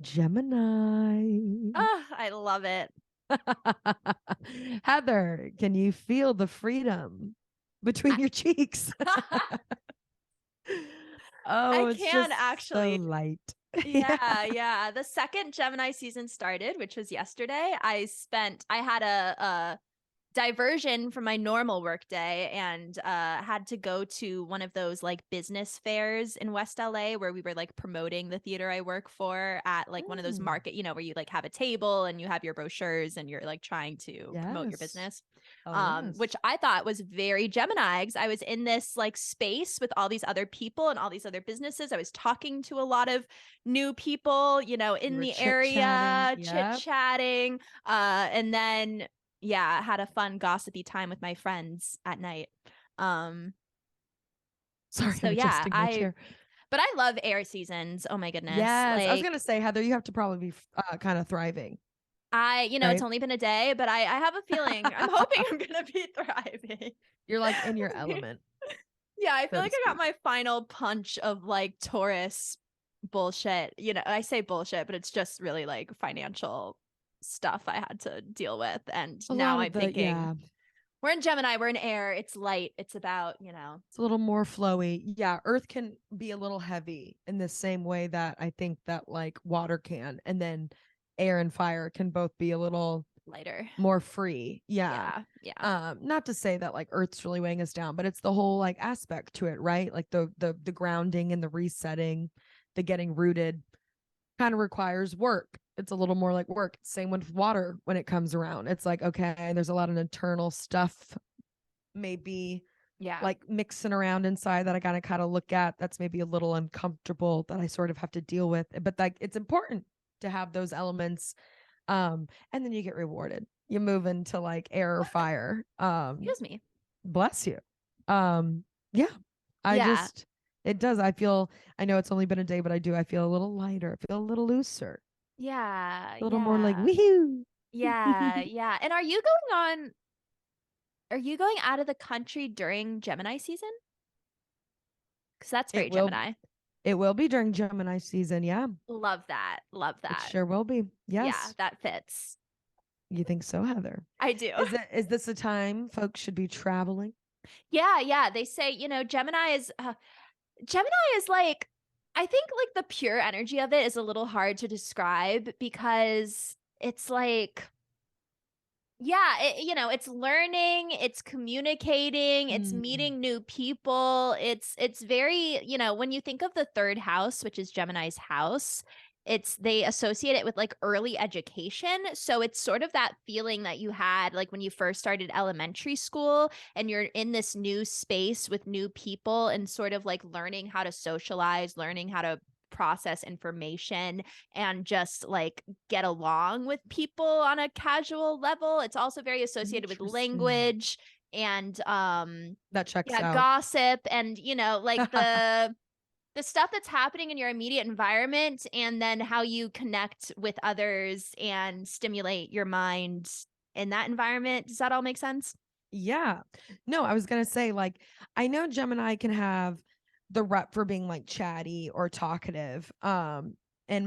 Gemini. Oh, I love it. Heather, can you feel the freedom between your cheeks? I Oh, it's can just so actually. light. Yeah. Yeah. The second Gemini season started, which was yesterday, I had a diversion from my normal work day and had to go to one of those like business fairs in West LA where we were like promoting the theater I work for at like one of those Mm, market, where you like have a table and you have your brochures and you're like trying to promote your yes. business. Oh, Which yes. I thought was very Gemini because I was in this like space with all these other people and all these other businesses. I was talking to a lot of new people, You in were the chit-chatting. area, chit Yep. chatting. And then yeah, had a fun gossipy time with my friends at night. Um, Sorry, so I'm yeah, adjusting my chair. but I love air seasons. Oh my goodness. Yes. I was Like gonna say, Heather, you have to probably be kind of thriving, it's right? only been a day, but I have a feeling, I'm hoping I'm gonna be thriving. You're like in your element, Yeah, I feel so to like I got speak. my final punch of like Taurus bullshit. I say bullshit, but it's just really like financial stuff I had to deal with. And A now lot I'm of the, thinking yeah, we're in Gemini, we're in air, it's light, it's about, it's a little more flowy. Yeah, Earth can be a little heavy in the same way that I think that like water can, and then air and fire can both be a little lighter. more free. Yeah. Yeah, yeah. Not to say that like Earth's really weighing us down, but it's the whole like aspect to it, right? Like the grounding and the resetting, the getting rooted kind of requires work. It's a little more like work. Same with water when it comes around. It's like, okay, there's a lot of internal stuff maybe Yeah. like mixing around inside that I gotta kind of look at. That's maybe a little uncomfortable that I sort of have to deal with. But like it's important to have those elements. And then you get rewarded. You move into like air or fire. Excuse me. Bless you. Yeah. I Yeah. just it does. I know it's only been a day, but I feel a little lighter. I feel a little looser. Yeah. A little more like Yeah. woohoo. Yeah. Yeah. And are you going out of the country during Gemini season? Because that's it very will Gemini. it will be during Gemini season. Yeah. Love that. Love It that. sure will be. Yeah, Yes. that fits. You think so, Heather? I do. Is this a time folks should be traveling? Yeah, yeah. They say, Gemini is like, I think like the pure energy of it is a little hard to describe because it's like, yeah, it's learning, it's communicating, it's Mm, meeting new people. It's very, when you think of the third house, which is Gemini's house, they associate it with like early education. So it's sort of that feeling that you had like when you first started elementary school and you're in this new space with new people and sort of like learning how to socialize, learning how to process information and just like get along with people on a casual level. It's also very associated with interesting. language and That checks yeah, out. gossip and like the stuff that's happening in your immediate environment and then how you connect with others and stimulate your mind in that environment. Does that all make sense? Yeah. No, I was gonna say, like, I know Gemini can have the rep for being like chatty or talkative. And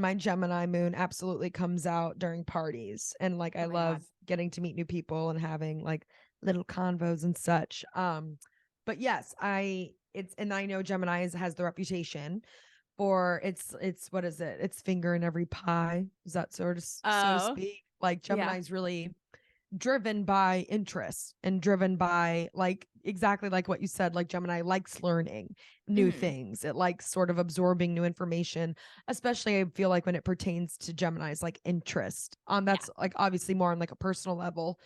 my Gemini moon absolutely comes out during parties. And like Oh I my God. love getting to meet new people and having like little convos and such. But yes, I know Gemini has the reputation for it's what is it? It's finger in every pie. Is that sort of so to Oh, speak? Like yeah. Gemini's really driven by interest and driven by like exactly like what you said. Like Gemini likes learning new Hmm. things. It likes sort of absorbing new information, especially I feel like when it pertains to Gemini's like interest on Yeah. that's like obviously more on like a personal level.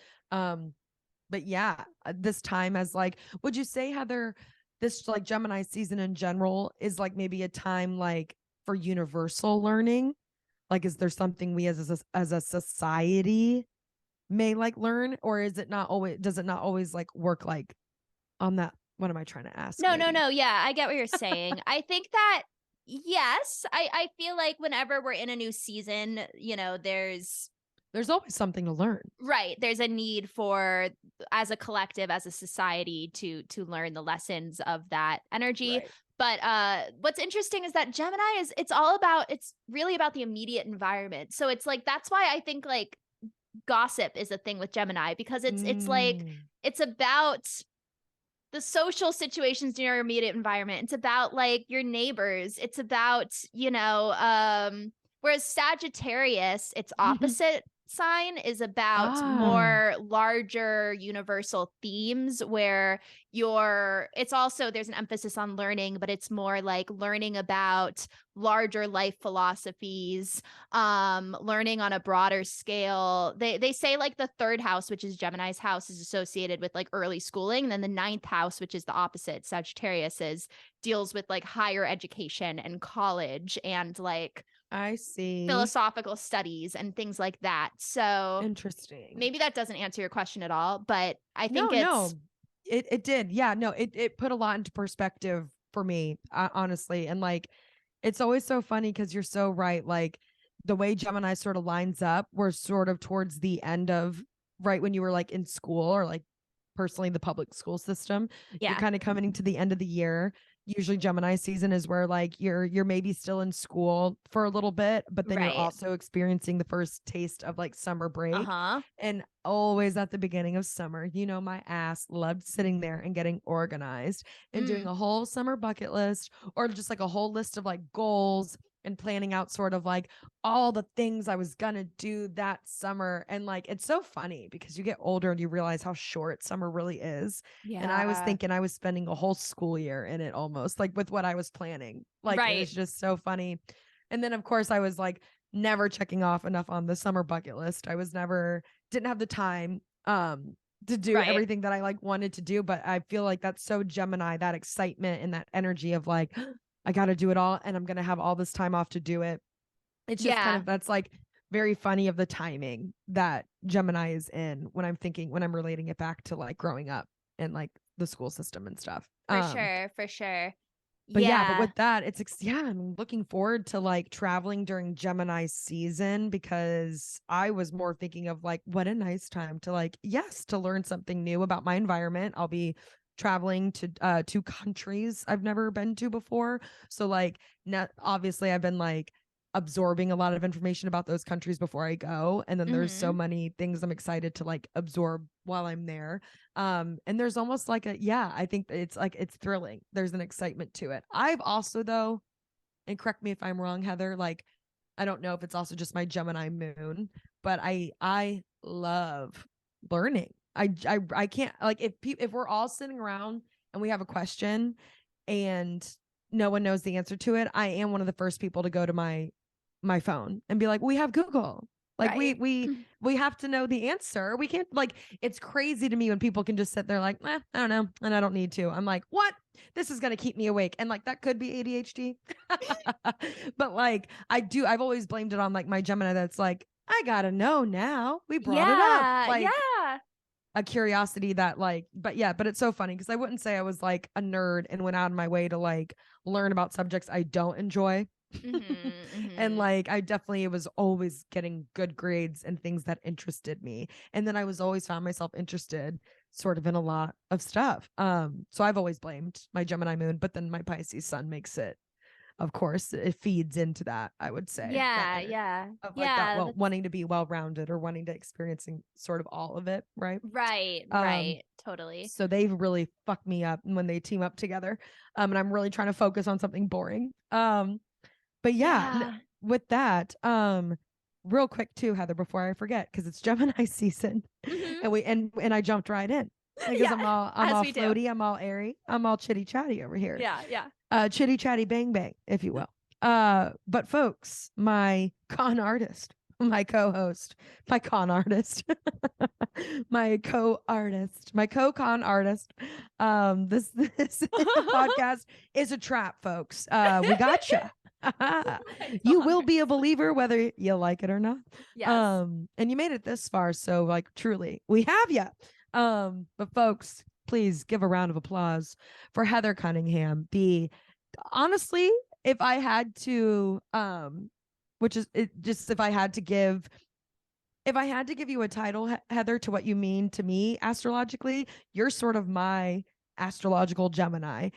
But yeah, this time as like would you say, Heather, this like Gemini season in general is like maybe a time like for universal learning? Like is there something we as a society may like learn, or is it not always, does it not always like work like on that? What am I trying to ask? No, no, Maybe no. Yeah, I get what you're saying. I think that yes, I feel like whenever we're in a new season, there's always something to learn. there's a need for as a collective, as a society to learn the lessons of that energy. Right. But what's interesting is that Gemini it's really about the immediate environment. So it's like that's why I think like gossip is a thing with Gemini, because it's like Mm. it's about the social situations in your immediate environment. It's about like your neighbors. It's about, whereas Sagittarius, its opposite sign, is about Ah, more larger universal themes where it's also, there's an emphasis on learning, but it's more like learning about larger life philosophies, learning on a broader scale. They say like the third house, which is Gemini's house, is associated with like early schooling, and then the ninth house, which is the opposite, Sagittarius, deals with like higher education and college and like I see. philosophical studies and things like that. So Interesting. maybe that doesn't answer your question at all, but I think No, it did. Yeah, no, it put a lot into perspective for me, honestly. And like, it's always so funny because you're so right. Like the way Gemini sort of lines up, we're sort of towards the end of right when you were like in school or like personally the public school system. You're yeah, kind of coming to the end of the year. Usually Gemini season is where like you're maybe still in school for a little bit, but then you're right. also experiencing the first taste of like summer break. Uh-huh. And always at the beginning of summer, my ass loved sitting there and getting organized and doing Mm, a whole summer bucket list or just like a whole list of like goals and planning out sort of like all the things I was gonna do that summer. And like, it's so funny because you get older and you realize how short summer really is. And I was yeah. thinking I was spending a whole school year in it almost like with what I was planning. Like, it Right. was just so funny. And then, of course, I was like never checking off enough on the summer bucket list. I was never, didn't have the time to do Right. everything that I like wanted to do. But I feel like that's so Gemini, that excitement and that energy of like, I got to do it all and I'm going to have all this time off to do it. It's just kind Yeah. of, that's like very funny of the timing that Gemini is in when I'm relating it back to like growing up and like the school system and stuff. For sure. For sure. But yeah, but Yeah. with that, yeah, I'm looking forward to like traveling during Gemini season because I was more thinking of like what a nice time to like, yes, to learn something new about my environment. I'll be traveling to two countries I've never been to before. So like obviously I've been like absorbing a lot of information about those countries before I go. And then there's so Mm-hmm. many things I'm excited to like absorb while I'm there. And there's almost like I think it's like it's thrilling. There's an excitement to it. I've also though, and correct me if I'm wrong, Heather, like I don't know if it's also just my Gemini moon, but I love learning. I can't like if we're all sitting around and we have a question and no one knows the answer to it, I am one of the first people to go to my phone and be like, we have Google. Like we Right. we we have to know the answer. We can't like it's crazy to me when people can just sit there like, I don't know, and I don't need to. I'm like, what? This is gonna keep me awake. And like that could be ADHD. But like I've always blamed it on like my Gemini that's like, I gotta know now. We brought it up. Yeah. Like Yeah. a curiosity that like, but yeah, but it's so funny because I wouldn't say I was like a nerd and went out of my way to like learn about subjects I don't enjoy. Mm-hmm. And Mm-hmm. like I definitely was always getting good grades and things that interested me. And then I was always found myself interested sort of in a lot of stuff. So I've always blamed my Gemini moon, but then my Pisces sun makes it, of course, it feeds into that, I would say, that Yeah. energy Yeah. of like that Yeah. That's wanting to be well rounded or wanting to experiencing sort of all of it, right? right. Um, Right. Totally. so they've really fucked me up when they team up together. And I'm really trying to focus on something boring. But yeah, Yeah. with that, real quick too, Heather, before I forget, because it's Gemini season, Mm-hmm. and I jumped right in because Yeah. I'm As all we do. floaty, I'm all airy, I'm all chitty chatty over here, Yeah. Yeah. chitty chatty bang bang, if you will. But folks, my con artist, my co-host, my con artist, my co-artist, my co-con artist. This podcast is a trap, folks. We gotcha. Oh my You will God. be a believer whether you like it or not. Yes. And you made it this far, so like truly, we have you. But folks, please give a round of applause for Heather Cunningham, the honestly, if I had to which is it just if I had to give you a title, Heather, to what you mean to me astrologically, you're sort of my astrological Gemini.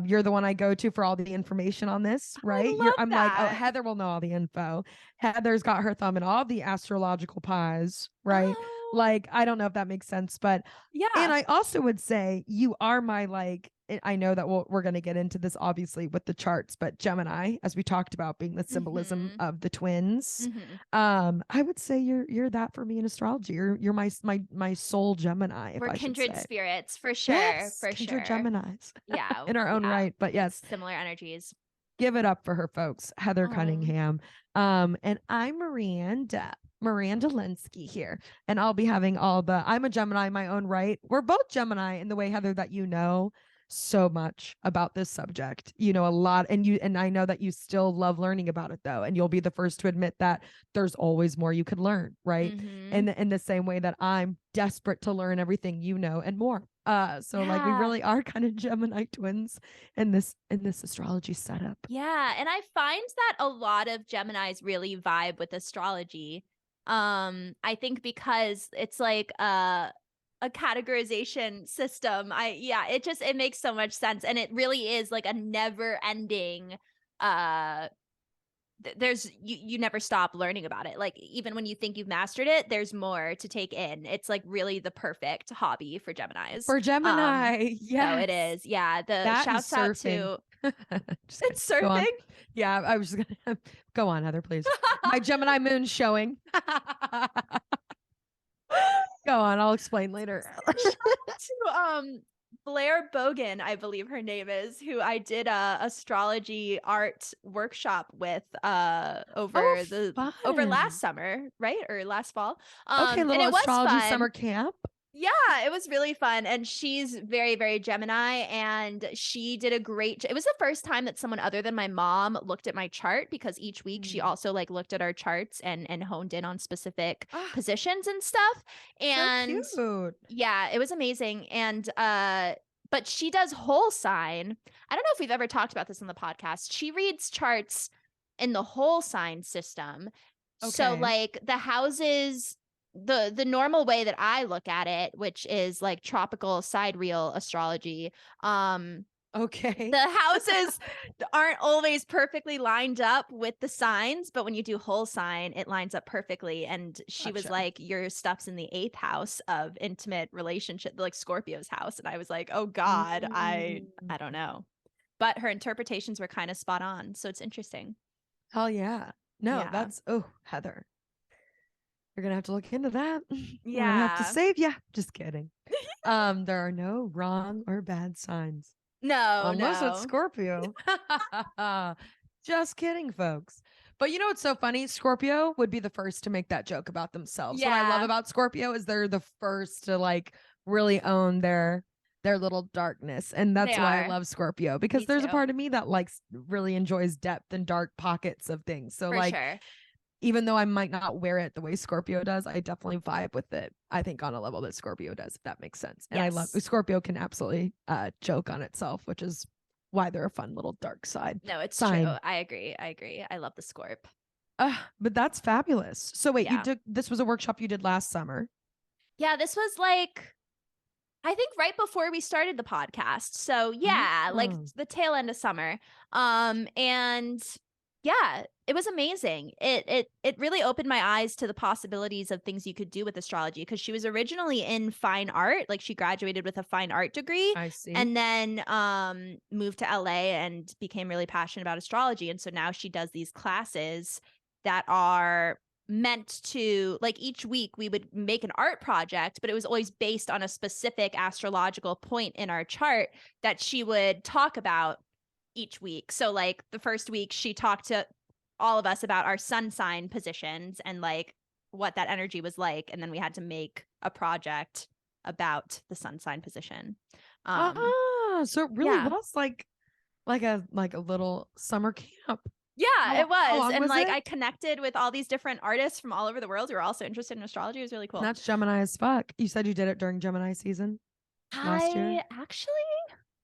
You're the one I go to for all the information on this, right? I love I'm like, oh, that. Heather will know all the info. Heather's got her thumb in all the astrological pies, right? Oh, Like, I don't know if that makes sense, but and yeah. I also would say you are my like, I know that we're going to get into this obviously with the charts, but Gemini, as we talked about, being the symbolism Mm-hmm. of the twins. Mm-hmm. I would say you're that for me in astrology. You're my soul Gemini, if We're I should kindred say. spirits for sure. Yes, For kindred sure. Geminis Yeah. in our own Yeah. right. But yes, Similar energies. give it up for her, folks. Heather Oh. Cunningham. And I'm Miranda Linsky here. And I'll be having I'm a Gemini in my own right. We're both Gemini in the way, Heather, that you know so much about this subject. You know a lot, and I know that you still love learning about it though. And you'll be the first to admit that there's always more you could learn, right? Mm-hmm. And in the same way that I'm desperate to learn everything you know and more. So like we Yeah. really are kind of Gemini twins in this astrology setup. Yeah, and I find that a lot of Geminis really vibe with astrology. I think because it's like a categorization system. It makes so much sense, and it really is like a never-ending uh there's you never stop learning about it. Like even when you think you've mastered it, there's more to take in. It's like really the perfect hobby for Geminis. For Gemini, So it yes. is. Yeah, the That and shouts out surfing. to Just kidding. it's Go on. surfing. Yeah, I was just gonna go on, Heather, please. My Gemini moon showing. Go on, I'll explain later. To Blair Bogan, I believe her name is, who I did a astrology art workshop with Oh, over fun. last summer, right? Or last fall. Okay, And little it was astrology fun. summer camp. Yeah, it was really fun. And she's very, very Gemini. And she did a it was the first time that someone other than my mom looked at my chart, because each week she also like looked at our charts and honed in on specific Ah, positions and stuff. so And cute. yeah, it was amazing. And but she does whole sign. I don't know if we've ever talked about this on the podcast. She reads charts in the whole sign system. So Okay. like the houses, the normal way that I look at it, which is like tropical sidereal astrology, Okay. the houses aren't always perfectly lined up with the signs, but when you do whole sign, it lines up perfectly. And she was Gotcha. like, your stuff's in the 8th house of intimate relationship, like Scorpio's house. And I was like, oh God, Mm. I don't know. But her interpretations were kind of spot on. So it's interesting. Hell yeah. No, Yeah. that's Heather. You're gonna have to look into that. We're gonna have to Yeah. save you. Just kidding. There are no wrong or bad signs. No, Unless it's no. Scorpio. Just kidding, folks. But you know what's so funny? Scorpio would be the first to make that joke about themselves. What I love Yeah. about Scorpio is they're the first to like really own their little darkness. And They that's why I are. love Scorpio, because Me there's a too. part of me that likes really enjoys depth and dark pockets of things. So For like sure. even though I might not wear it the way Scorpio does, I definitely vibe with it. I think on a level that Scorpio does, if that makes sense. And I love Yes. Scorpio can absolutely joke on itself, which is why they're a fun little dark side No, it's true. sign. I agree. I agree. I love the Scorp. But that's fabulous. So wait, Yeah. this was a workshop you did last summer. Yeah, this was like I think right before we started the podcast. So yeah, like Oh. the tail end of summer. And yeah, it was amazing. It really opened my eyes to the possibilities of things you could do with astrology, because she was originally in fine art, like she graduated with a fine art degree I see. and then moved to LA and became really passionate about astrology, and so now she does these classes that are meant to, like, each week we would make an art project, but it was always based on a specific astrological point in our chart that she would talk about each week. So like the first week she talked to all of us about our sun sign positions and like what that energy was like, and then we had to make a project about the sun sign position. So it really Yeah. was like a little summer camp. Yeah, it How was. long And was like it? I connected with all these different artists from all over the world who are also interested in astrology. It was really cool. That's Gemini as fuck. You said you did it during Gemini season last year? I actually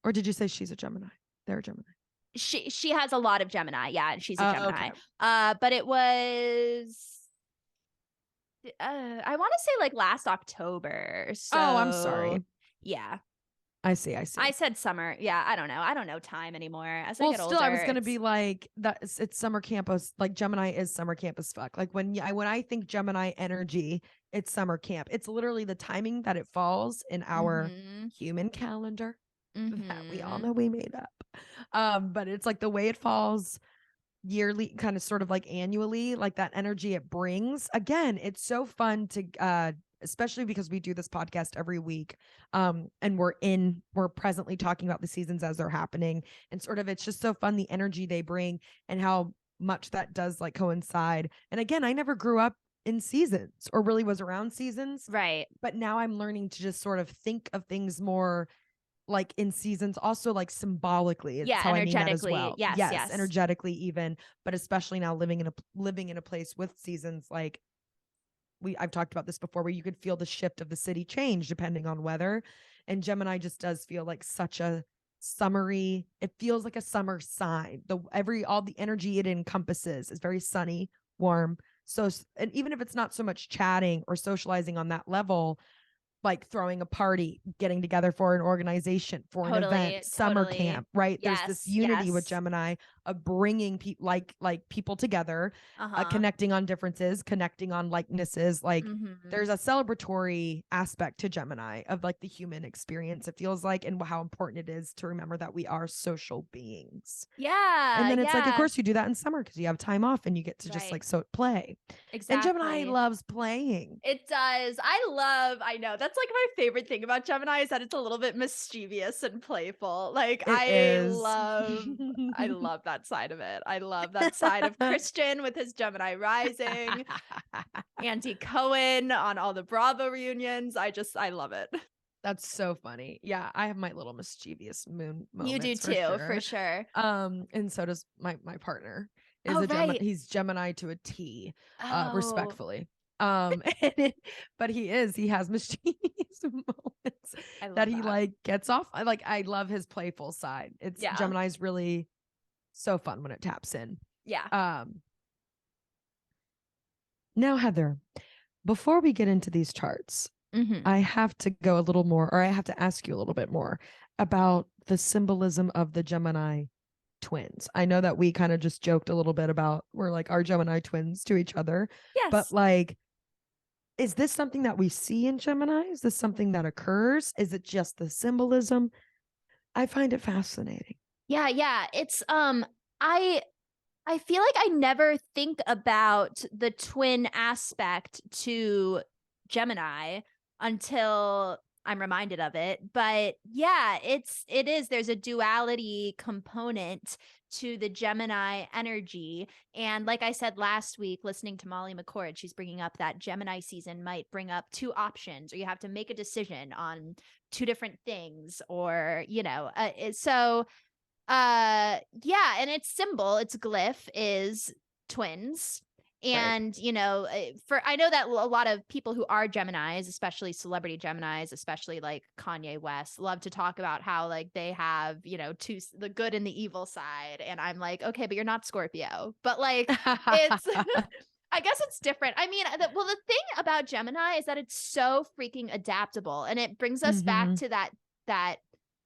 Or did you say she's a Gemini? They're a Gemini. she has a lot of Gemini, yeah, and she's a Gemini. Okay. But it was I want to say like last October. So Oh, I'm sorry. yeah. I see. I said summer. Yeah, I don't know. I don't know time anymore. As I Well, get still, I older, was gonna be like that. It's summer campus. Like Gemini is summer camp as fuck. Like when I think Gemini energy, it's summer camp. It's literally the timing that it falls in our mm-hmm, human calendar that we all mm-hmm. know we made up. But it's like the way it falls yearly, kind of sort of like annually, like that energy it brings. Again, it's so fun to especially because we do this podcast every week. And we're presently talking about the seasons as they're happening. And sort of it's just so fun the energy they bring and how much that does like coincide. And again, I never grew up in seasons or really was around seasons. Right. But now I'm learning to just sort of think of things more like in seasons, also like symbolically. It's Yeah, how I mean that as energetically. well. Yes, Yes, yes. energetically even, but especially now living in a place with seasons, like I've talked about this before, where you could feel the shift of the city change depending on weather. And Gemini just does feel like such a summery, it feels like a summer sign. All the energy it encompasses is very sunny, warm. So, and even if it's not so much chatting or socializing on that level, like throwing a party, getting together for an organization, for an event, Totally, summer totally. camp, right? There's this Yes, unity with yes. Gemini of bringing people like people together, Uh-huh. connecting on differences, connecting on likenesses. Like Mm-hmm. there's a celebratory aspect to Gemini of like the human experience, it feels like, and how important it is to remember that we are social beings. And Yeah, then it's like, of yeah. course, you do that in summer because you have time off and you get to just Right. like play. And Gemini Exactly. loves playing. It does. I know. That's like my favorite thing about Gemini is that it's a little bit mischievous and playful. Like It is. I love that side of it. I love that side of Christian with his Gemini rising, Andy Cohen on all the Bravo reunions. I love it. That's so funny. Yeah, I have my little mischievous moon You do moments for too, for sure. sure. And so does my partner is Oh, a Gemini. right. He's Gemini to a T, Oh, respectfully. But he has mischievous moments I that love he that. like gets off. I love his playful side. It's Yeah. Gemini's really so fun when it taps in. Yeah. Um, Now Heather, before we get into these charts, Mm-hmm. I have to go a little more, or I have to ask you a little bit more about the symbolism of the Gemini twins. I know that we kind of just joked a little bit about we're like our Gemini twins to each other, but Yes. like, is this something that we see in Gemini? Is this something that occurs? Is it just the symbolism? I find it fascinating. Yeah, yeah. It's I feel like I never think about the twin aspect to Gemini until I'm reminded of it. But yeah, it is. There's a duality component to the Gemini energy. And like I said last week, listening to Molly McCord, she's bringing up that Gemini season might bring up two options, or you have to make a decision on two different things, or, so yeah, and its glyph is twins. Right. And for I know that a lot of people who are Geminis, especially celebrity Geminis, especially like Kanye West, love to talk about how like they have the good and the evil side. And I'm like, okay, but you're not Scorpio. But like it's I guess it's different. I mean, the thing about Gemini is that it's so freaking adaptable, and it brings us back Mm-hmm. to that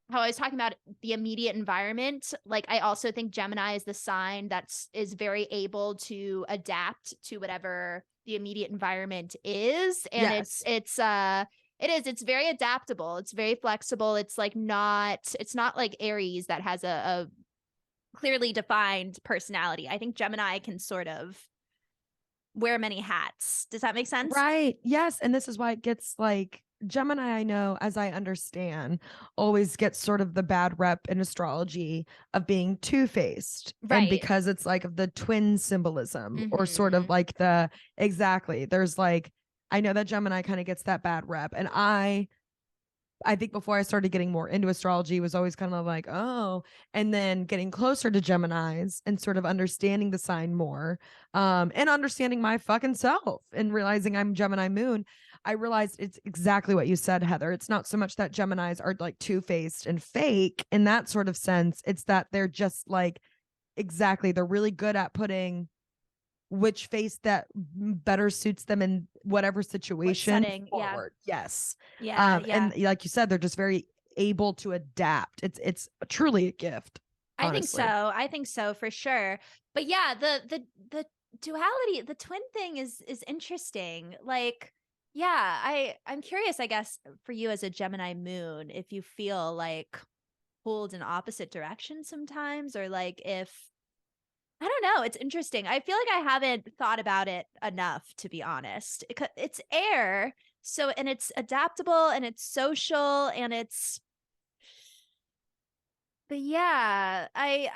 how I was talking about the immediate environment. Like, I also think Gemini is the sign is very able to adapt to whatever the immediate environment is. And Yes. it's very adaptable. It's very flexible. It's not like Aries that has a clearly defined personality. I think Gemini can sort of wear many hats. Does that make sense? Right. Yes. And this is why it gets like Gemini, I know, as I understand, always gets sort of the bad rep in astrology of being two-faced. And Right. because it's like of the twin symbolism, or sort of Mm-hmm. like there's like, I know that Gemini kind of gets that bad rep. And I think before I started getting more into astrology was always kind of like, oh, and then getting closer to Geminis and sort of understanding the sign more, and understanding my fucking self and realizing I'm Gemini moon. I realized it's exactly what you said, Heather. It's not so much that Geminis are like two-faced and fake in that sort of sense. It's that they're just like, exactly, they're really good at putting which face that better suits them in whatever What situation setting? Yeah. forward. Yes. Yeah. And Yeah. like you said, they're just very able to adapt. It's truly a gift. Honestly. I think so for sure. But yeah, the duality, the twin thing is interesting. Like, yeah, I'm curious, I guess, for you as a Gemini moon, if you feel like pulled in opposite directions sometimes, or like if I don't know, it's interesting. I feel like I haven't thought about it enough, to be honest. It's air, so and it's adaptable and it's social and it's but yeah, I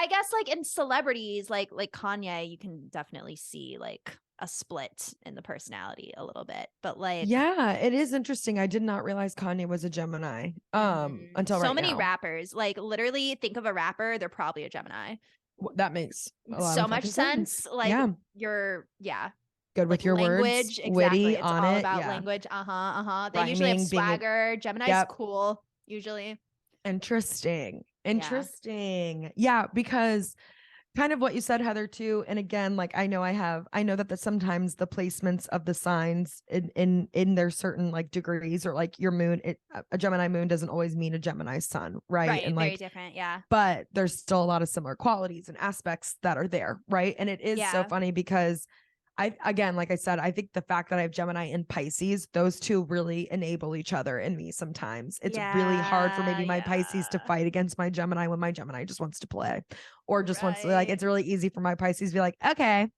guess like in celebrities like Kanye, you can definitely see like a split in the personality a little bit. But like Yeah, it is interesting. I did not realize Kanye was a Gemini until so right many now. rappers, like literally think of a rapper, they're probably a Gemini. That makes a lot So of much fucking sense. sense. Like Yeah. yeah. Good Like with your words, language, witty exactly. It's on all it. about Yeah. language. Uh-huh. They usually have Rhyming, being a swagger. Gemini's yep. cool, usually. Interesting. Yeah. Interesting. Yeah, because kind of what you said, Heather, too. And again, like I know that sometimes the placements of the signs in their certain like degrees or like your moon, a Gemini moon doesn't always mean a Gemini sun, right? Right. And Very like, different. Yeah. but there's still a lot of similar qualities and aspects that are there, right? And it is so Yeah. funny because again, like I said, I think the fact that I have Gemini and Pisces, those two really enable each other in me sometimes. It's really hard for maybe my Pisces to fight against my Gemini when my Gemini just wants to play or just wants to, like, it's really easy for my Pisces to be like, okay,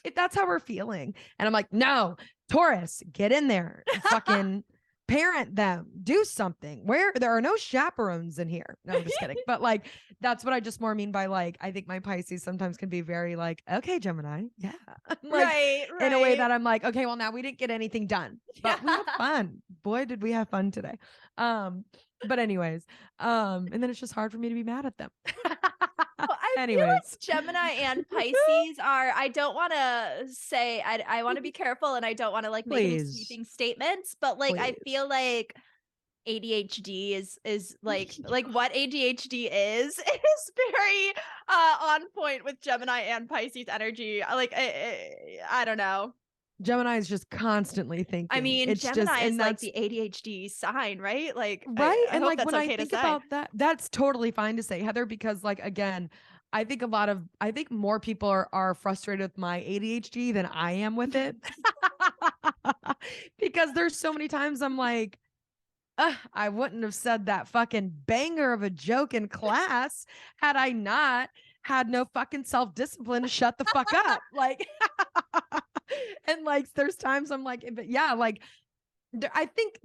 if that's how we're feeling. And I'm like, no, Taurus, get in there, fucking parent them, do something. Where there are no chaperones in here. No, I'm just kidding. But like, that's what I just more mean by like, I think my Pisces sometimes can be very like, okay, Gemini. Yeah. Like right. in a way that I'm like, okay, well, now we didn't get anything done, but we had fun. Boy, did we have fun today. But anyways, and then it's just hard for me to be mad at them. Well, I feel Anyways. like Gemini and Pisces are, I don't want to say, I want to be careful and I don't want to like make any sweeping statements, but like, I feel like ADHD is like what ADHD is very on point with Gemini and Pisces energy. Like I don't know. Gemini is just constantly thinking. I mean, it's Gemini just, is like the ADHD sign, right? Like, right. I And hope like that's when okay I think to say. about that, that's totally fine to say, Heather, because like again, I think more people are frustrated with my ADHD than I am with it. Because there's so many times I'm like, I wouldn't have said that fucking banger of a joke in class had I not had no fucking self-discipline to shut the fuck up. Like, and like, there's times I'm like, but yeah, like, I think,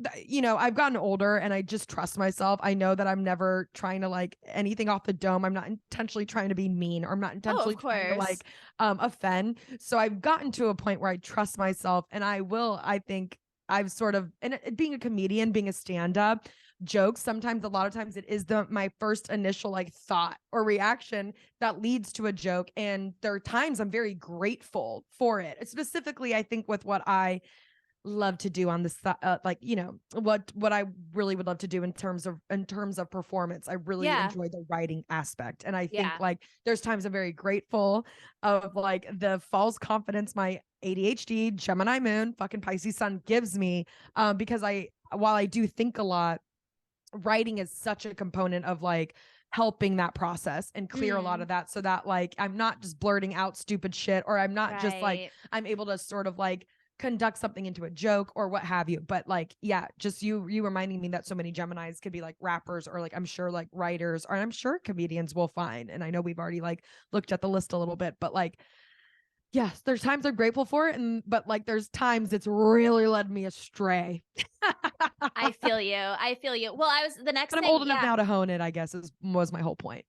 I've gotten older and I just trust myself. I know that I'm never trying to like anything off the dome. I'm not intentionally trying to be mean or I'm not intentionally trying to like offend. So I've gotten to a point where I trust myself and I think I've sort of, and being a comedian, being a stand-up, jokes, sometimes a lot of times it is my first initial like thought or reaction that leads to a joke. And there are times I'm very grateful for it. Specifically, I think with what I love to do on this like what I really would love to do in terms of performance. I really enjoy the writing aspect, and I think like there's times I'm very grateful of like the false confidence my ADHD Gemini moon fucking Pisces sun gives me, because while I do think a lot, writing is such a component of like helping that process and clear a lot of that, so that like I'm not just blurting out stupid shit, or I'm not just like, I'm able to sort of like conduct something into a joke or what have you. But like, yeah, just you reminding me that so many Geminis could be like rappers or like, I'm sure like writers, or I'm sure comedians will find. And I know we've already like looked at the list a little bit, but like, yes, there's times I'm grateful for it. But like, there's times it's really led me astray. I feel you. Well, the next but I'm thing, old enough now to hone it, I guess was my whole point.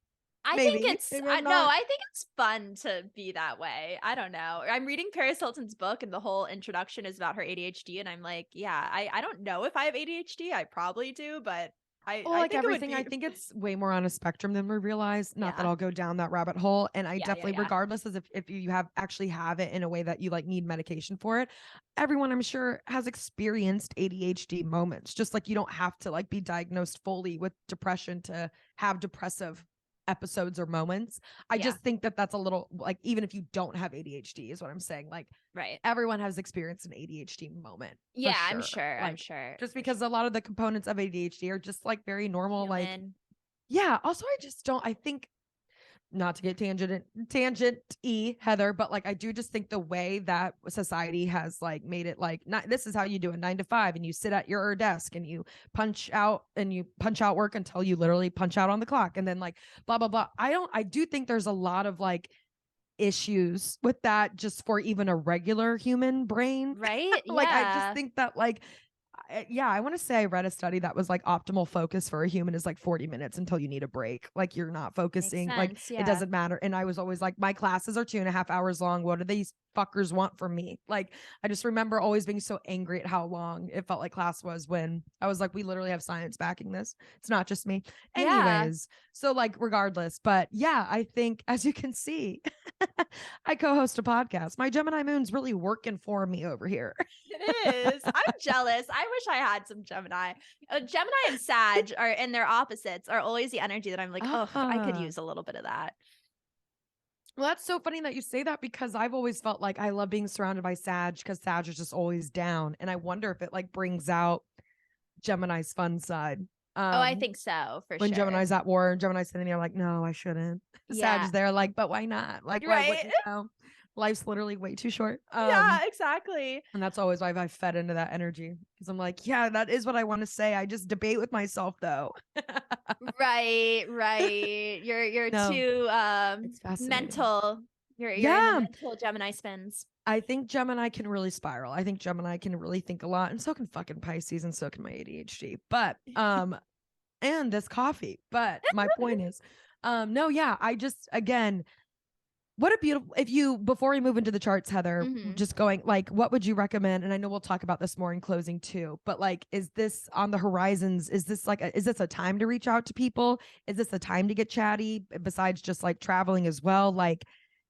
I think it's fun to be that way. I don't know. I'm reading Paris Hilton's book and the whole introduction is about her ADHD. And I'm like, yeah, I don't know if I have ADHD. I probably do, but I like think everything, I think it's way more on a spectrum than we realize. Not that I'll go down that rabbit hole. And I definitely, regardless as if you have it in a way that you like need medication for it, everyone I'm sure has experienced ADHD moments. Just like you don't have to like be diagnosed fully with depression to have depressive episodes or moments. I Yeah. just think that that's a little like, even if you don't have ADHD is what I'm saying. Like Right. everyone has experienced an ADHD moment. For Yeah, sure. I'm sure. I'm Like sure. just For because a lot of the components of ADHD are just like very normal. Like, human. yeah. Also, I think not to get tangent-y, Heather, but like I do just think the way that society has like made it like, not this is how you do a 9 to 5 and you sit at your desk and you punch out work until you literally punch out on the clock and then like blah blah blah. I do think there's a lot of like issues with that just for even a regular human brain. Right? Like I just Yeah. think that like I want to say I read a study that was like optimal focus for a human is like 40 minutes until you need a break. Like you're not Makes focusing. Like sense. it Yeah. doesn't matter. And I was always like, my classes are 2.5 hours long. What do these fuckers want from me? Like I just remember always being so angry at how long it felt like class was when I was like, we literally have science backing this. It's not just me. Yeah. Anyways, so like regardless, but yeah, I think as you can see, I co-host a podcast. My Gemini moon's really working for me over here. It is. I'm jealous. I wish I had some Gemini. Gemini and Sag are, and their opposites are always the energy that I'm like, oh, I could Ah. use a little bit of that. Well, that's so funny that you say that because I've always felt like I love being surrounded by Sag because Sag is just always down. And I wonder if it like brings out Gemini's fun side. Oh, I think so, for When sure. Gemini's at war and Gemini's sitting there like, no, I shouldn't. Sag Yeah. is there like, but why not? Like, why Right. wouldn't you know? Life's literally way too short. Yeah, exactly. And that's always why I've fed into that energy because I'm like, yeah, that is what I want to say. I just debate with myself though. Right, right. You're No, too it's fascinating. mental. You're in the Yeah. mental Gemini spins. I think Gemini can really spiral. I think Gemini can really think a lot, and so can fucking Pisces, and so can my ADHD. But and this coffee. But my point is, no, yeah, I just again, what a beautiful. If you before we move into the charts, Heather, Mhm. just going like, what would you recommend? And I know we'll talk about this more in closing too. But like, is this on the horizons? Is this like, is this a time to reach out to people? Is this a time to get chatty? Besides just like traveling as well, like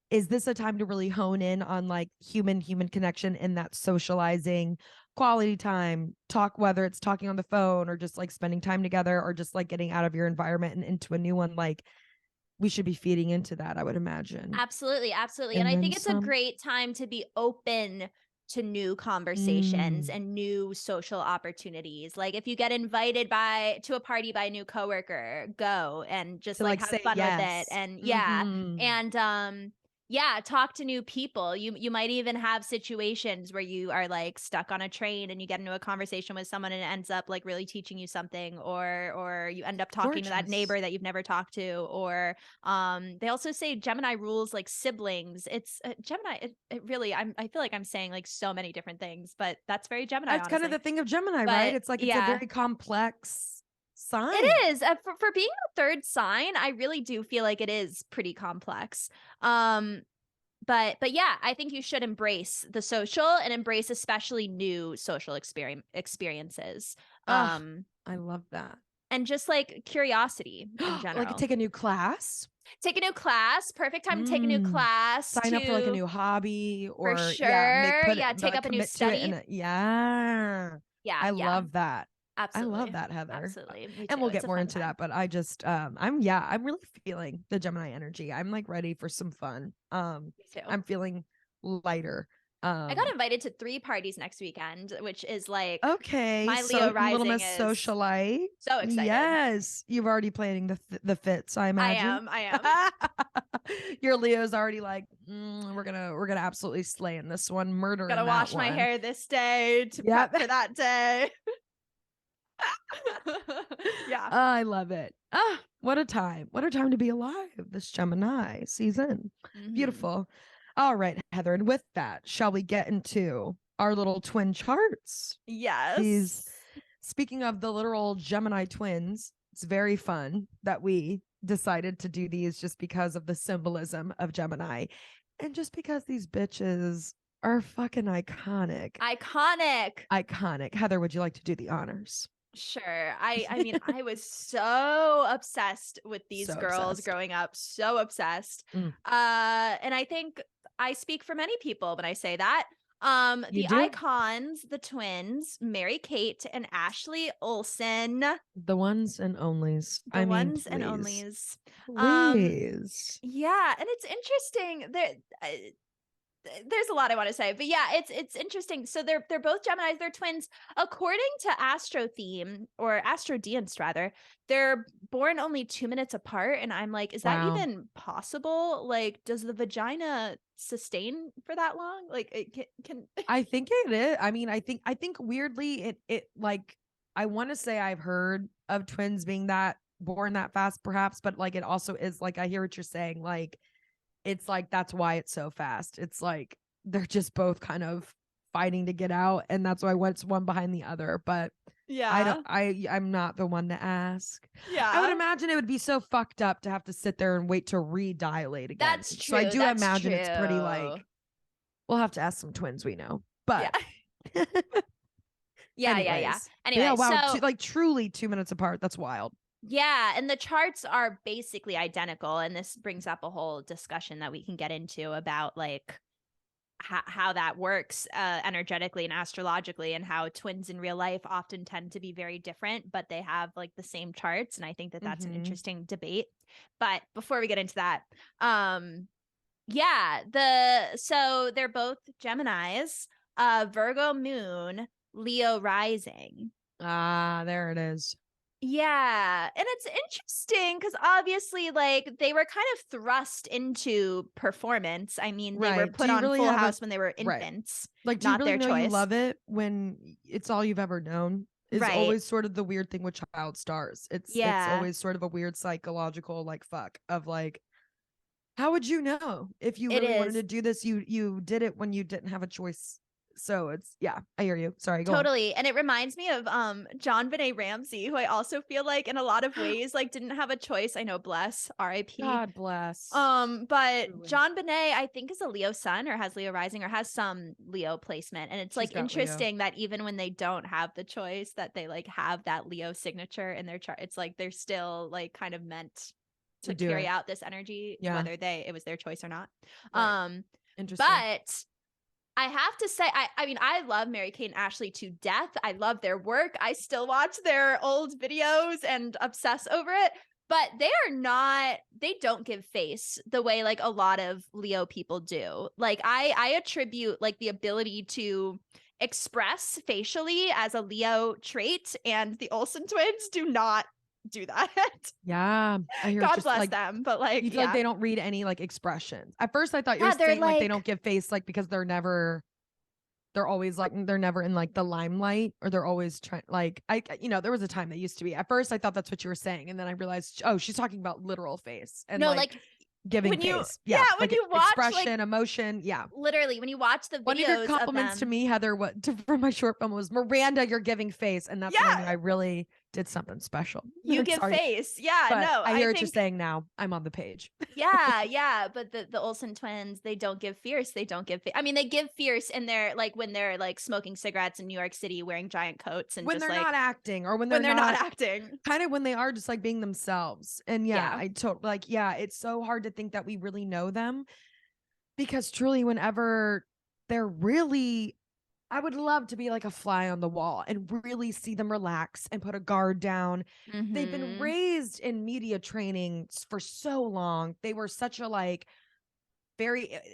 is this a time to really hone in on like human connection and that socializing quality time talk, whether it's talking on the phone or just like spending time together or just like getting out of your environment and into a new one? Like we should be feeding into that, I would imagine. Absolutely, absolutely. And And I then think it's a some. great time to be open to new conversations Mm. and new social opportunities. Like if you get invited to a party by a new coworker, go and just To like like have say fun with it. yes. And yeah. Mhm. And yeah, talk to new people. You might even have situations where you are like stuck on a train and you get into a conversation with someone and it ends up like really teaching you something, or you end up talking to that Gorgeous. neighbor that you've never talked to, or they also say Gemini rules like siblings. It's Gemini. It really, I feel like I'm saying like so many different things, but that's very Gemini, That's kind of honestly. the thing of Gemini, right? But It's like it's a yeah, very complex sign. it is. For being a third sign, I really do feel like it is pretty complex. But yeah, I think you should embrace the social and embrace especially new social experiences. Oh, I love that. And just like curiosity in Like general. take a new class. Take a new class. Perfect time to take a new class. Sign up for like a new hobby For or sure. put Yeah, it take up a new commit to it study. yeah. Yeah, I yeah. love that. I love Absolutely. that, Heather. Absolutely. Me And too. we'll It's get a more fun into time. that, but I'm really feeling the Gemini energy. I'm like ready for some fun. Me too. I'm feeling lighter. I got invited to 3 parties next weekend, which is like Okay, my so Leo little rising Miss is Socialite. so excited. Yes, you've already planning the fits, I imagine. I am. Your Leo's already like, we're gonna absolutely slay in this one, murder. Gotta in that wash my one. hair this day to Yep. prep for that day. Yeah. I love it. What a time. What a time to be alive. This Gemini season. Mhm. Beautiful. All right, Heather. And with that, shall we get into our little twin charts? Yes. Speaking of the literal Gemini twins, it's very fun that we decided to do these just because of the symbolism of Gemini and just because these bitches are fucking iconic. Iconic. Heather, would you like to do the honors? Sure. I mean, I was so obsessed with these So girls obsessed. growing up, so obsessed. Mm. And I think I speak for many people when I say that. You The do? icons, the twins, Mary-Kate and Ashley Olsen, The ones and onlys. the I mean, ones and please. onlys. Um, Please. yeah, and it's interesting. There's a lot I want to say, but yeah, it's interesting. So they're both Geminis, they're twins. According to Astro Theme or Astro Dance rather, they're born only 2 minutes apart. And I'm like, is that Wow. even possible? Like, does the vagina sustain for that long? Like, it can I think it is. I mean, I think weirdly it like I want to say I've heard of twins being that born that fast, perhaps, but like it also is like I hear what you're saying. Like it's like that's why it's so fast. It's like they're just both kind of fighting to get out, and that's why what's one behind the other. But I don't yeah. I'm not the one to ask. I would Yeah. imagine it would be so fucked up to have to sit there and wait to re-dilate again. That's So I true. do That's imagine it's pretty true. like we'll have to ask some twins we know. Yeah. But Yeah. anyways. But yeah, Anyway, wow, so like truly 2 minutes apart. That's wild. yeah, and the charts are basically identical, and this brings up a whole discussion that we can get into about like how that works energetically and astrologically, and how twins in real life often tend to be very different, but they have like the same charts, and I think that that's an interesting debate. But before we get into that, yeah, so they're both Geminis, Virgo moon, Leo rising. Ah, there it is. Yeah, and it's interesting because obviously, like, they were kind of thrust into performance. I mean, they were Right. Do put you on really Full have a House when they were right? infants, Like, do you not really their know you choice. love it when it's all you've ever known? Is Right. always sort of the weird thing with child stars. It's Yeah. always sort of a weird psychological like fuck of like, how would you know if you It really wanted is. to do this? You did it when you didn't have a choice. So it's yeah, I hear you. Sorry, go Totally. And it reminds me of John Benet Ramsey, who I also feel like in a lot of on. ways like didn't have a choice. I know, bless, R.I.P. God bless. But Truly. John Benet, I think, is a Leo sun or has Leo rising or has some Leo placement. And it's She's like got Leo. interesting that even when they don't have the choice, that they like have that Leo signature in their chart. It's like they're still like kind of meant To to do carry it. out this energy, Yeah. whether it was their choice or not. Right. Interesting. But I have to say, I mean, I love Mary Kate and Ashley to death. I love their work. I still watch their old videos and obsess over it. But they don't give face the way like a lot of Leo people do. Like I attribute like the ability to express facially as a Leo trait, and the Olsen twins do not do that. Yeah. I hear God just bless like them. But like, you feel like yeah. they don't read any like expressions. At first I thought you were Yeah, they're saying like they like, don't give face like because they're always like they're never in like the limelight or they're always trying like there was a time that used to be. At first I thought that's what you were saying and then I realized oh she's talking about literal face and no, like like giving when you, face. yeah, Yeah. when Like you watch like expression, emotion. Yeah. literally when you watch the One of your videos of compliments to them. me, Heather, for my short film was Miranda, you're giving face. And that's when I knew Yeah, I really did something special. you give Sorry. face. Yeah, But no, I I hear what you're think saying now. I'm on the page. yeah, but the Olsen twins, they don't give fierce. They don't give I mean, they give fierce in their like when they're like smoking cigarettes in New York City wearing giant coats and When just they're like not acting or when when they're they're not not acting. kind of when they are just like being themselves. And yeah, Yeah. I totally like, yeah, it's so hard to think that we really know them because truly, whenever they're really I would love to be like a fly on the wall and really see them relax and put a guard down. They've been Mhm. raised in media training for so long. They were such a like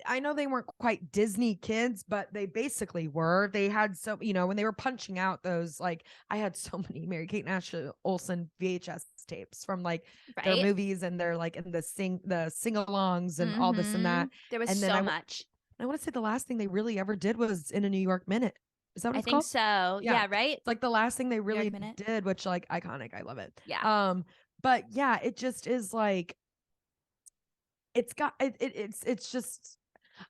I know they weren't quite Disney kids, but they basically were. They had so, when they were punching out those, like, I had so many Mary Kate and Ashley Olsen VHS tapes from like their Right? movies and their like and the sing-alongs and all this and that. Mhm. There was And then so much. I want to say the last thing they really ever did was in a New York Minute. Is that what I it's think called? so. Yeah. Yeah, right? It's like the last thing they New York really Minute. did, which like iconic. I love it. Yeah. But yeah, it just is like it's just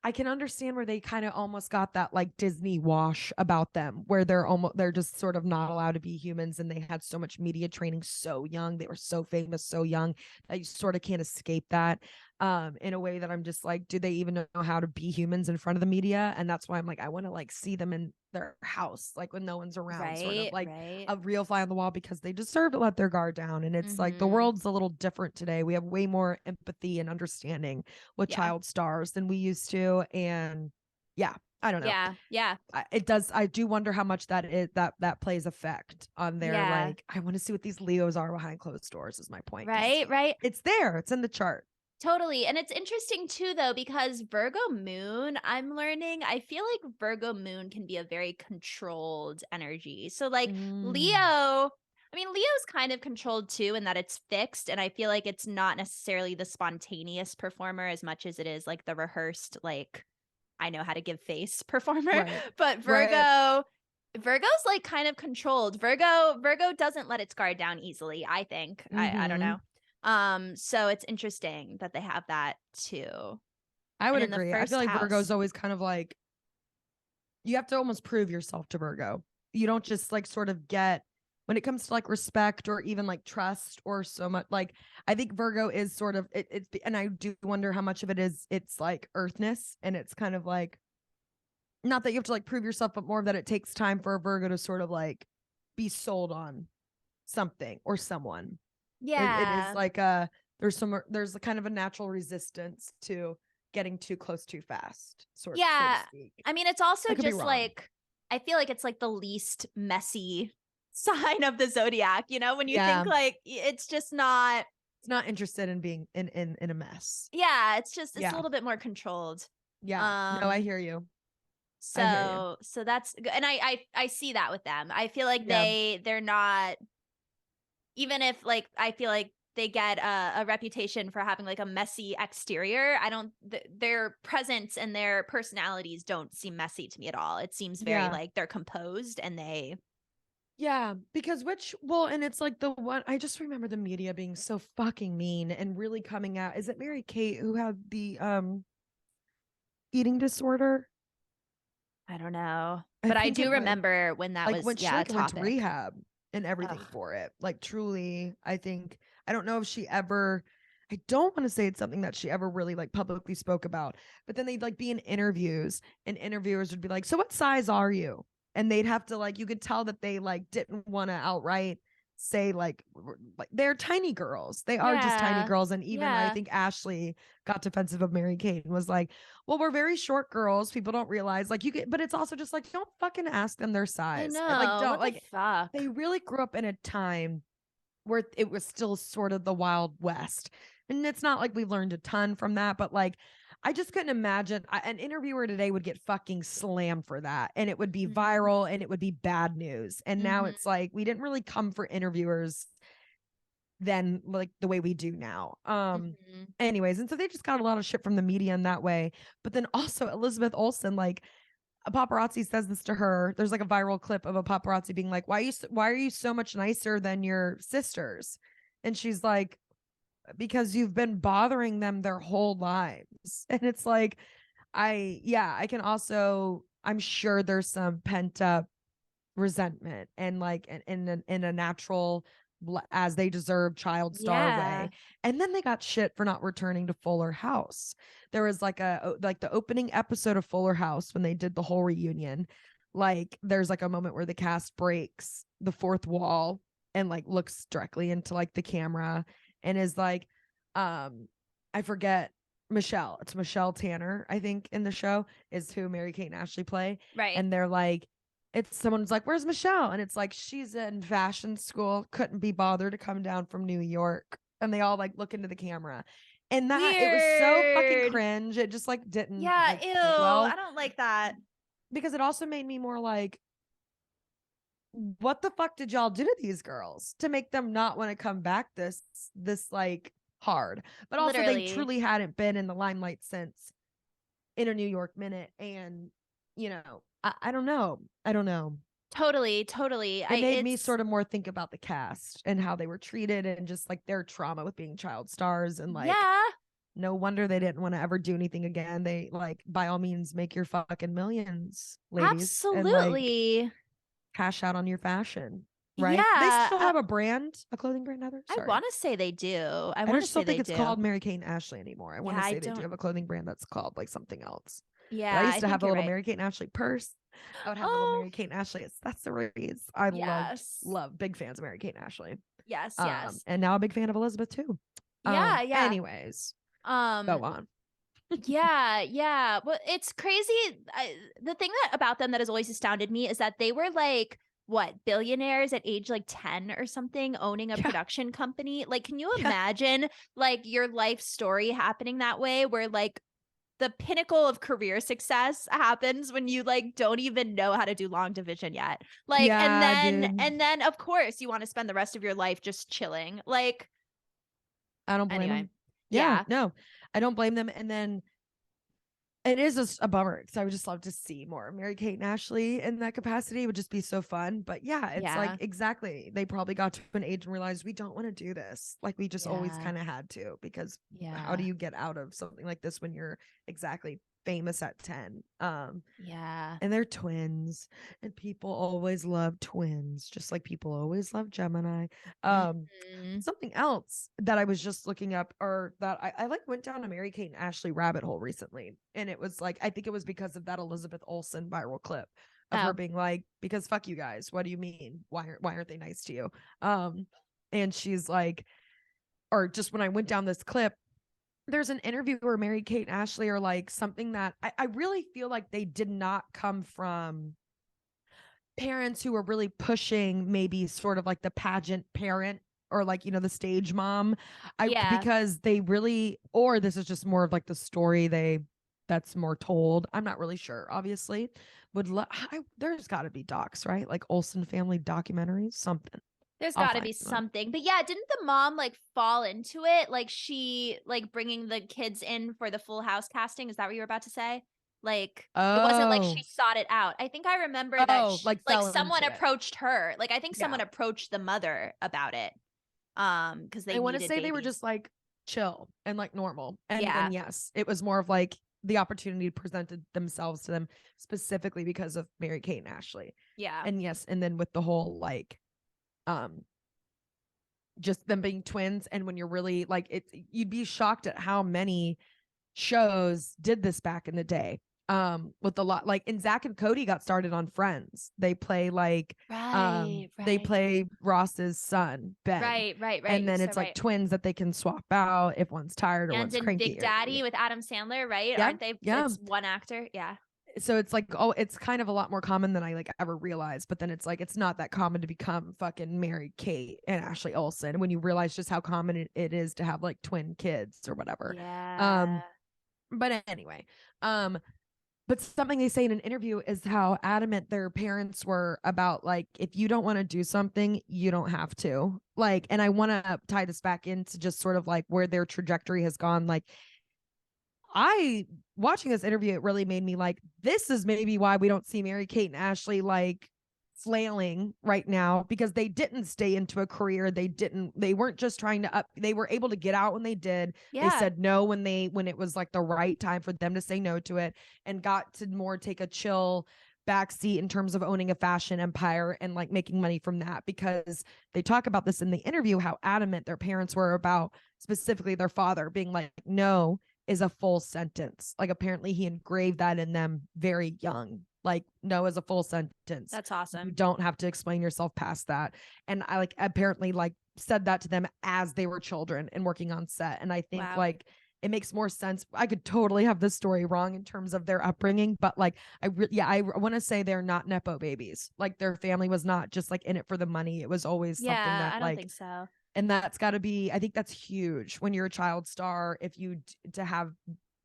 I can understand where they kind of almost got that like Disney wash about them, where they're just sort of not allowed to be humans, and they had so much media training so young. They were so famous so young that you sort of can't escape that. In a way that I'm just like, do they even know how to be humans in front of the media? And that's why I'm like, I want to like see them in their house, like when no one's around, sort of Right, like right. a real fly on the wall, because they deserve to let their guard down. And it's like the Mhm. world's a little different today. We have way more empathy and understanding with Yeah. child stars than we used to. And yeah, I don't know. Yeah. It does. I do wonder how much that plays effect on their Yeah. like. I want to see what these Leos are behind closed doors. Is my point. Right. It's there. It's in the chart. Totally. And it's interesting too, though, because Virgo moon, I'm learning, I feel like Virgo moon can be a very controlled energy. So, like, Leo, I mean, Leo's kind of controlled too, in that it's fixed. And I feel like it's not necessarily the spontaneous performer as much as it is like the rehearsed, like, I know how to give face performer. Right. But Virgo's like kind of controlled. Virgo doesn't let its guard down easily, I think. I don't know. So it's interesting that they have that too. I would And in the agree. I feel first like Virgo's house, always kind of like, you have to almost prove yourself to Virgo. You don't just like sort of get, when it comes to like respect or even like trust or so much, like I think Virgo is sort of it's, and I do wonder how much of it is it's like earthness, and it's kind of like, not that you have to like prove yourself, but more that it takes time for a Virgo to sort of like be sold on something or someone. It is yeah. like there's a kind of a natural resistance to getting too close too fast, so to speak. I mean, it's also I could be just wrong. like, I feel like it's like the least messy sign of the zodiac, you know, when you think like it's just not, it's not interested in being in a mess. yeah, it's just, it's a Yeah. little bit more controlled. Yeah. No, I hear you. I hear you. So that's good. And I see that with them. I feel like Yeah. they're not, even if like, I feel like they get a reputation for having like a messy exterior. I don't, their presence and their personalities don't seem messy to me at all. It seems very like they're composed and they. Yeah, because and it's like the one, I just remember the media being so fucking mean and really coming out. Is it Mary Kate who had the eating disorder? I don't know. I But I think do it might, remember when that like was, when she a like went to topic. rehab and everything Ugh. for it. Like truly, I think, I don't know if she ever, I don't want to say it's something that she ever really like publicly spoke about, but then they'd like be in interviews and interviewers would be like, so what size are you? And they'd have to like, you could tell that they like didn't want to outright say like they're tiny girls. They are just tiny Yeah. girls. And even I Yeah. think Ashley got defensive of Mary Kate and was like, well, we're very short girls. People don't realize like you get, but it's also just like, don't fucking ask them their I size. And like, know. don't What the like, fuck? they really grew up in a time where it was still sort of the Wild West. And it's not like we've learned a ton from that, but like, I just couldn't imagine an interviewer today would get fucking slammed for that. And it would be viral and it would be bad news. And now it's like, we didn't really come for interviewers then like the way we do now. Anyways, and so they just got a lot of shit from the media in that way. But then also Elizabeth Olsen, like a paparazzi says this to her. There's like a viral clip of a paparazzi being like, why are you so much nicer than your sisters? And she's like, because you've been bothering them their whole lives. And it's like, I can also, I'm sure there's some pent up resentment and like in a natural as they deserve child star way. And then they got shit for not returning to Fuller House. There was like the opening episode of Fuller House when they did the whole reunion, like there's like a moment where the cast breaks the fourth wall and like looks directly into like the camera and is like, I forget, Michelle, it's Michelle Tanner, I think, in the show is who Mary Kate and Ashley play. Right. And they're like, it's someone's like, where's Michelle? And it's like, she's in fashion school, couldn't be bothered to come down from New York. And they all like look into the camera. And that Weird. it was so fucking cringe. It just like didn't like, Ew. well, I don't like that. because it also made me more like, what the fuck did y'all do to these girls to make them not want to come back this like hard? But also Literally. they truly hadn't been in the limelight since In a New York Minute. And you know, I don't know. Totally. It made me sort of more think about the cast and how they were treated and just like their trauma with being child stars. And like, no wonder they didn't want to ever do anything again. They like, by all means, make your fucking millions, ladies. Absolutely. And like, cash out on your fashion. Right? Yeah. They still have a brand, a clothing brand, Heather? I want to say they do. I just don't think it's called Mary Kate and Ashley anymore. I want to say they do have a clothing brand that's called like something else. Yeah. But I used to have a little Mary Kate and Ashley purse. I would have a little Mary Kate and Ashley accessories. I love big fans of Mary Kate and Ashley. Yes. And now a big fan of Elizabeth too. Yeah. Anyways, go on. Yeah, yeah. Well, it's crazy. The thing about them that has always astounded me is that they were like, what, billionaires at age like 10 or something, owning a Yeah. production company. Like, can you Yeah. imagine like your life story happening that way, where like the pinnacle of career success happens when you like don't even know how to do long division yet? Like, Yeah, dude. and then of course you want to spend the rest of your life just chilling. Like, I don't blame anyway. them. Yeah, Yeah. no, I don't blame them. And then it is just a bummer because I would just love to see more Mary Kate and Ashley in that capacity. It would just be so fun. But yeah, it's like Yeah. exactly. They probably got to an age and realized we don't want to do this. Like we just always Yeah. kind of had to, because how do Yeah. you get out of something like this when you're exactly famous at 10? Yeah. And they're twins, and people always love twins, just like people always love Gemini. Mhm. Something else that I was just looking up, or that I like went down a Mary Kate and Ashley rabbit hole recently, and it was like, I think it was because of that Elizabeth Olsen viral clip of her Oh. being like, because fuck you guys, what do you mean, why aren't they nice to you? And she's like, or just when I went down this clip, there's an interview where Mary Kate and Ashley are like something that I really feel like they did not come from parents who were really pushing, maybe sort of like the pageant parent, or like, the stage mom. Yeah. Because they really, or this is just more of like the story that's more told. I'm not really sure, obviously. There's got to be docs, right? Like Olsen family documentaries, something. There's I'll got to find be one. something. But yeah, didn't the mom like fall into it? Like she like bringing the kids in for the Full House casting. Is that what you were about to say? Like it wasn't like Oh, she sought it out. I think I remember that like like fell someone into it. approached her. Like I think Yeah. someone approached the mother about it. Because they I want to needed say they were babies. just like chill and like normal. And then, Yeah. yes, it was more of like the opportunity presented themselves to them specifically because of Mary Kate and Ashley. Yeah. And yes, and then with the whole like, just them being twins. And when you're really like, you'd be shocked at how many shows did this back in the day. With a lot, like, and Zach and Cody got started on Friends. They play like, Right. they Right. play Ross's son, Ben. Right. Right. Right. And You're then so it's like right. twins that they can swap out if one's tired or And one's in cranky, Big or Daddy with Adam Sandler, right? yeah, Aren't they? yeah. It's one actor. Yeah. So it's like, oh, it's kind of a lot more common than I like ever realized. But then it's like, it's not that common to become fucking Mary Kate and Ashley Olsen when you realize just how common it is to have like twin kids or whatever. Yeah. But anyway, but something they say in an interview is how adamant their parents were about, like, if you don't want to do something, you don't have to. Like, and I want to tie this back into just sort of like where their trajectory has gone. Like, I watching this interview, it really made me like, this is maybe why we don't see Mary Kate and Ashley like flailing right now, because they didn't stay into a career. They weren't just trying to they were able to get out when they did. They Yeah. said no when it was like the right time for them to say no to it, and got to more take a chill backseat in terms of owning a fashion empire and like making money from that. Because they talk about this in the interview, how adamant their parents were about, specifically their father being like, no is a full sentence. Like apparently he engraved that in them very young. Like no is a full sentence. That's You awesome. don't have to explain yourself past that. And I like apparently like said that to them as they were children and working on set. And I think Wow. like it makes more sense. I could totally have this story wrong in terms of their upbringing, but like I want to say they're not nepo babies. Like their family was not just like in it for the money. It was always something Yeah, that I don't like, think so. and that's got to be, I think that's huge when you're a child star, if you to have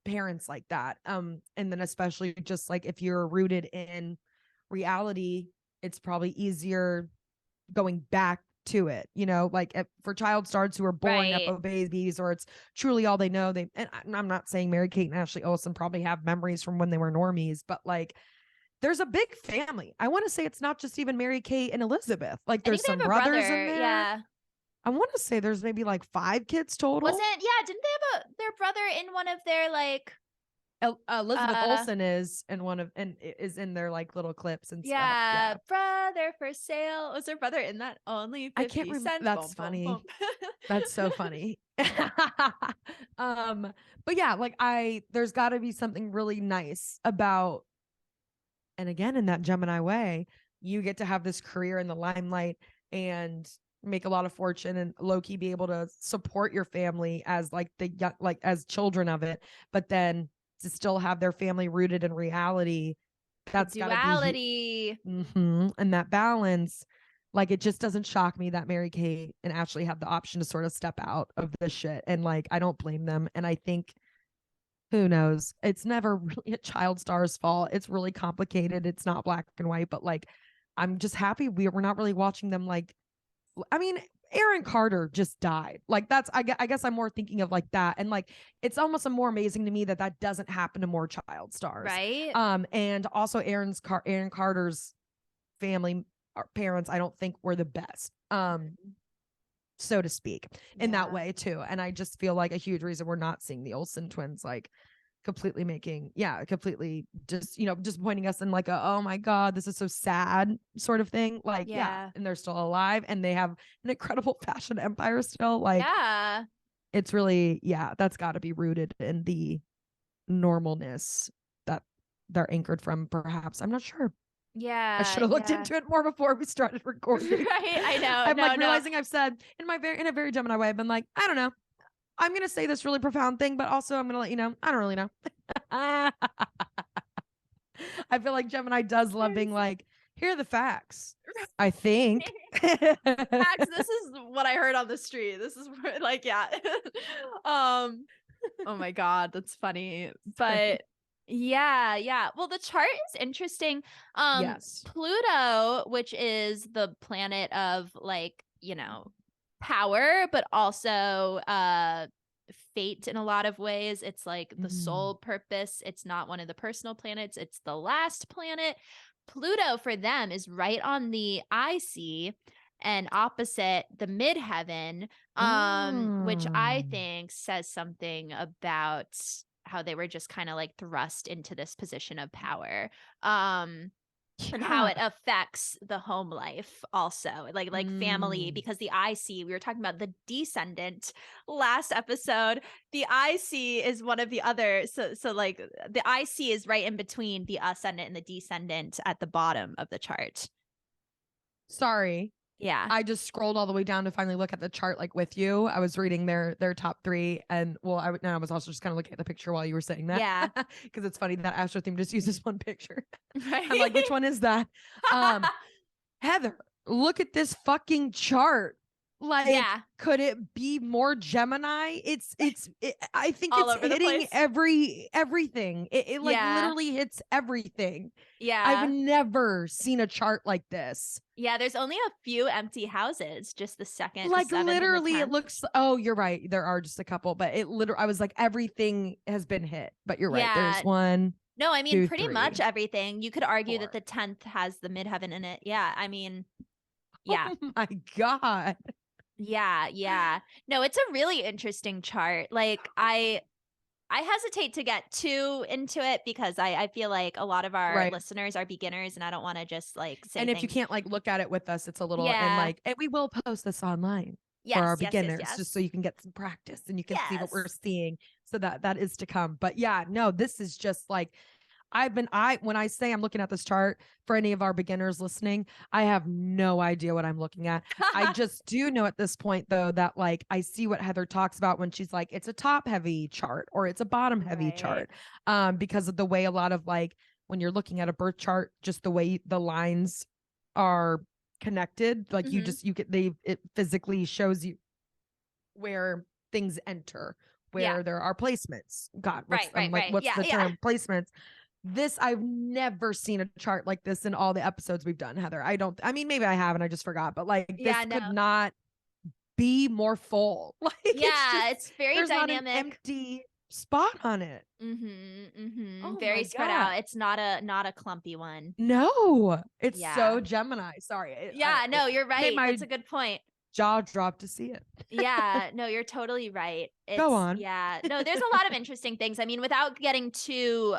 parents like that. And then especially just like if you're rooted in reality, it's probably easier going back to it, like for child stars who are born Right. nepo babies, or it's truly all they know. And I'm not saying Mary Kate and Ashley Olsen probably have memories from when they were normies, but like there's a big family. I want to say it's not just even Mary Kate and Elizabeth. Like I there's think they some have a brothers in brother. there. Yeah. I want to say there's maybe like 5 kids total. Didn't they have their brother in one of their like Elizabeth Olsen is is in their like little clips and stuff. yeah, Yeah. brother for sale. Was their brother in that? Only I can't 50 remember. cents. That's Boom, boom, funny. boom. That's so funny. But yeah, like there's got to be something really nice about, and again, in that Gemini way, you get to have this career in the limelight, and make a lot of fortune and low-key be able to support your family as like the young, like as children of it, but then to still have their family rooted in reality. The That's got to be duality. and that balance. Like, it just doesn't shock me that Mary Kate and Ashley have the option to sort of step out of this shit, and like I don't blame them. And I think, who knows, it's never really a child star's fault. It's really complicated. It's not black and white, but like I'm just happy we're not really watching them. Like, I mean, Aaron Carter just died. Like, that's, I guess I'm more thinking of like that. And like, it's almost more amazing to me that that doesn't happen to more child stars. Right. And also Aaron Carter's family, parents, I don't think were the best, so to speak, in that way too. And I just feel like a huge reason we're not seeing the Olsen twins like completely completely just, just pointing us in like a, oh my God, this is so sad sort of thing. Like, and they're still alive and they have an incredible fashion empire still. Like, it's really, that's got to be rooted in the normalness that they're anchored from, perhaps. I'm not sure. I should have looked into it more before we started recording. Right. I know. I'm realizing I've said in a very Gemini way, I've been like, I don't know. I'm going to say this really profound thing, but also I'm going to let you know, I don't really know. I feel like Gemini does love being like, here are the facts, I think. Facts, this is what I heard on the street. This is like, oh my God, that's funny. But well, the chart is interesting. Yes. Pluto, which is the planet of like, power, but also fate in a lot of ways. It's like the sole purpose. It's not one of the personal planets. It's the last planet. Pluto for them is right on the IC and opposite the midheaven, which I think says something about how they were just kind of like thrust into this position of power. And how it affects the home life also, like family, because the IC, we were talking about the descendant last episode. The IC is one of the other. So like the IC is right in between the ascendant and the descendant at the bottom of the chart. Sorry. Yeah. I just scrolled all the way down to finally look at the chart like with you. I was reading their top three, and I was also just kind of looking at the picture while you were saying that. Yeah. Because it's funny that Astro Theme just uses one picture. Right? I'm like, which one is that? Heather, look at this fucking chart. Like, could it be more Gemini? I think all it's hitting everything. It like literally hits everything. Yeah. I've never seen a chart like this. Yeah, there's only a few empty houses, just the second. Like, the 7th, literally, it looks, oh, you're right. There are just a couple, but I was like, everything has been hit. But you're right. There's one. No, I mean, two, pretty three, much everything. You could argue 4. that the 10th has the midheaven in it. Yeah, I mean, yeah. Oh my God. Yeah. No, it's a really interesting chart. Like, I hesitate to get too into it because I feel like a lot of our listeners are beginners, and I don't want to just like say. And if you can't like look at it with us, it's a little, and we will post this online for our beginners, just so you can get some practice and you can see what we're seeing. So that is to come. But no, this is just like, when I say I'm looking at this chart, for any of our beginners listening, I have no idea what I'm looking at. I just do know at this point though, that like, I see what Heather talks about when she's like, it's a top heavy chart or it's a bottom heavy chart. Because of the way a lot of like, when you're looking at a birth chart, just the way the lines are connected, like it physically shows you where things enter, where there are placements. God, what's the term? Placements. This, I've never seen a chart like this in all the episodes we've done, Heather. I mean, maybe I have and I just forgot, but like this could not be more full. Like, it's very there's dynamic. Not an empty spot on it. Oh, very spread out. It's not a clumpy one. No, it's so Gemini. Sorry. No, you're right. That's a good point. Jaw dropped to see it. No, you're totally right. Go on. No, there's a lot of interesting things. I mean, without getting too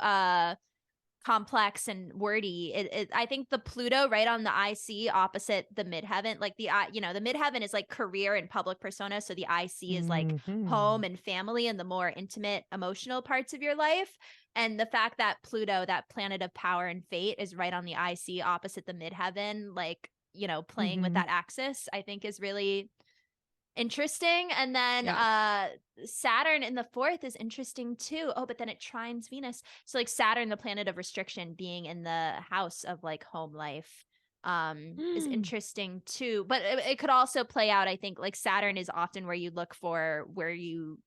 complex and wordy, I think the Pluto right on the IC opposite the midheaven, like the midheaven is like career and public persona, so the IC is like home and family and the more intimate emotional parts of your life. And the fact that Pluto, that planet of power and fate, is right on the IC opposite the midheaven, like you know, playing with that axis, I think is really interesting. And then Saturn in the fourth is interesting too. Oh, but then it trines Venus. So like Saturn, the planet of restriction, being in the house of like home life is interesting too. But it could also play out, I think, like Saturn is often where you look for where you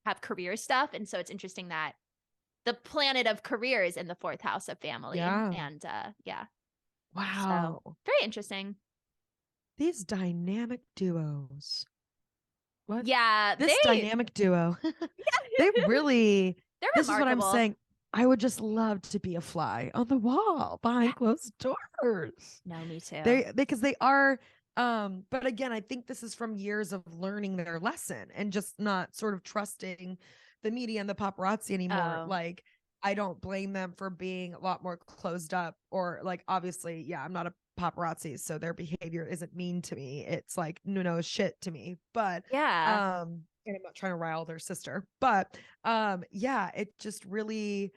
have career stuff. And so it's interesting that the planet of career is in the fourth house of family. And Wow. so very interesting. These dynamic duos. What? Yeah, This dynamic duo. They really, they're this remarkable. is what I'm saying. I would just love to be a fly on the wall behind closed doors. No, me too. Because they are, but again, I think this is from years of learning their lesson and just not sort of trusting the media and the paparazzi anymore. Like, I don't blame them for being a lot more closed up, or like, obviously, I'm not a paparazzi, so their behavior isn't mean to me. It's like no shit to me. But and I'm not trying to rile their sister, but it just really,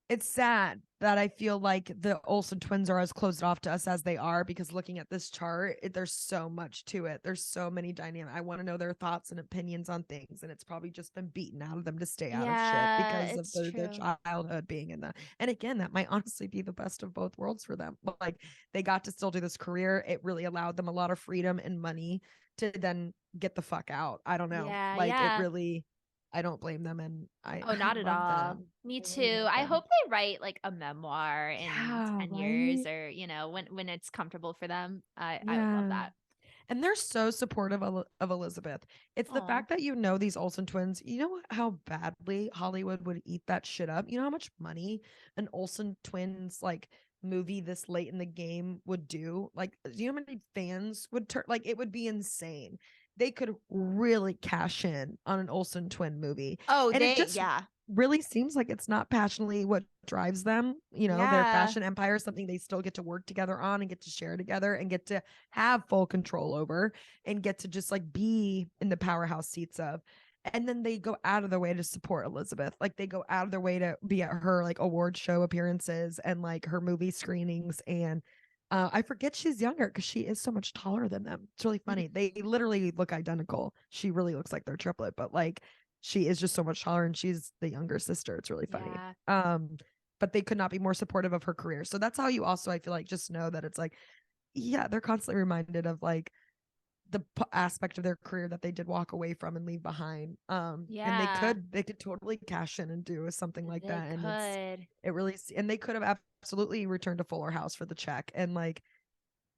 it's sad that I feel like the Olsen twins are as closed off to us as they are, because looking at this chart, there's so much to it. There's so many dynamics. I want to know their thoughts and opinions on things, and it's probably just been beaten out of them to stay out of shit because of their childhood being in that. And again, that might honestly be the best of both worlds for them. But like, they got to still do this career. It really allowed them a lot of freedom and money to then get the fuck out. I don't know. It really, I don't blame them, and not at all. them. Me too. I hope they write like a memoir in 10 years, or you know, when it's comfortable for them. I would love that. And they're so supportive of Elizabeth. It's the fact that these Olsen twins, you know how badly Hollywood would eat that shit up. You know how much money an Olsen twins like movie this late in the game would do? Like, do you know how many fans would turn? Like, it would be insane. They could really cash in on an Olsen twin movie. And it just really seems like it's not passionately what drives them. You know, their fashion empire is something they still get to work together on and get to share together and get to have full control over and get to just like be in the powerhouse seats of. And then they go out of their way to support Elizabeth. Like, they go out of their way to be at her like award show appearances and like her movie screenings. And I forget she's younger because she is so much taller than them. It's really funny. They literally look identical. She really looks like their triplet, but like, she is just so much taller and she's the younger sister. It's really funny. But they could not be more supportive of her career. So that's how you also, I feel like, just know that it's like, they're constantly reminded of like the aspect of their career that they did walk away from and leave behind. And they could totally cash in and do something like that. And it really, and they could have absolutely returned to Fuller House for the check. And like,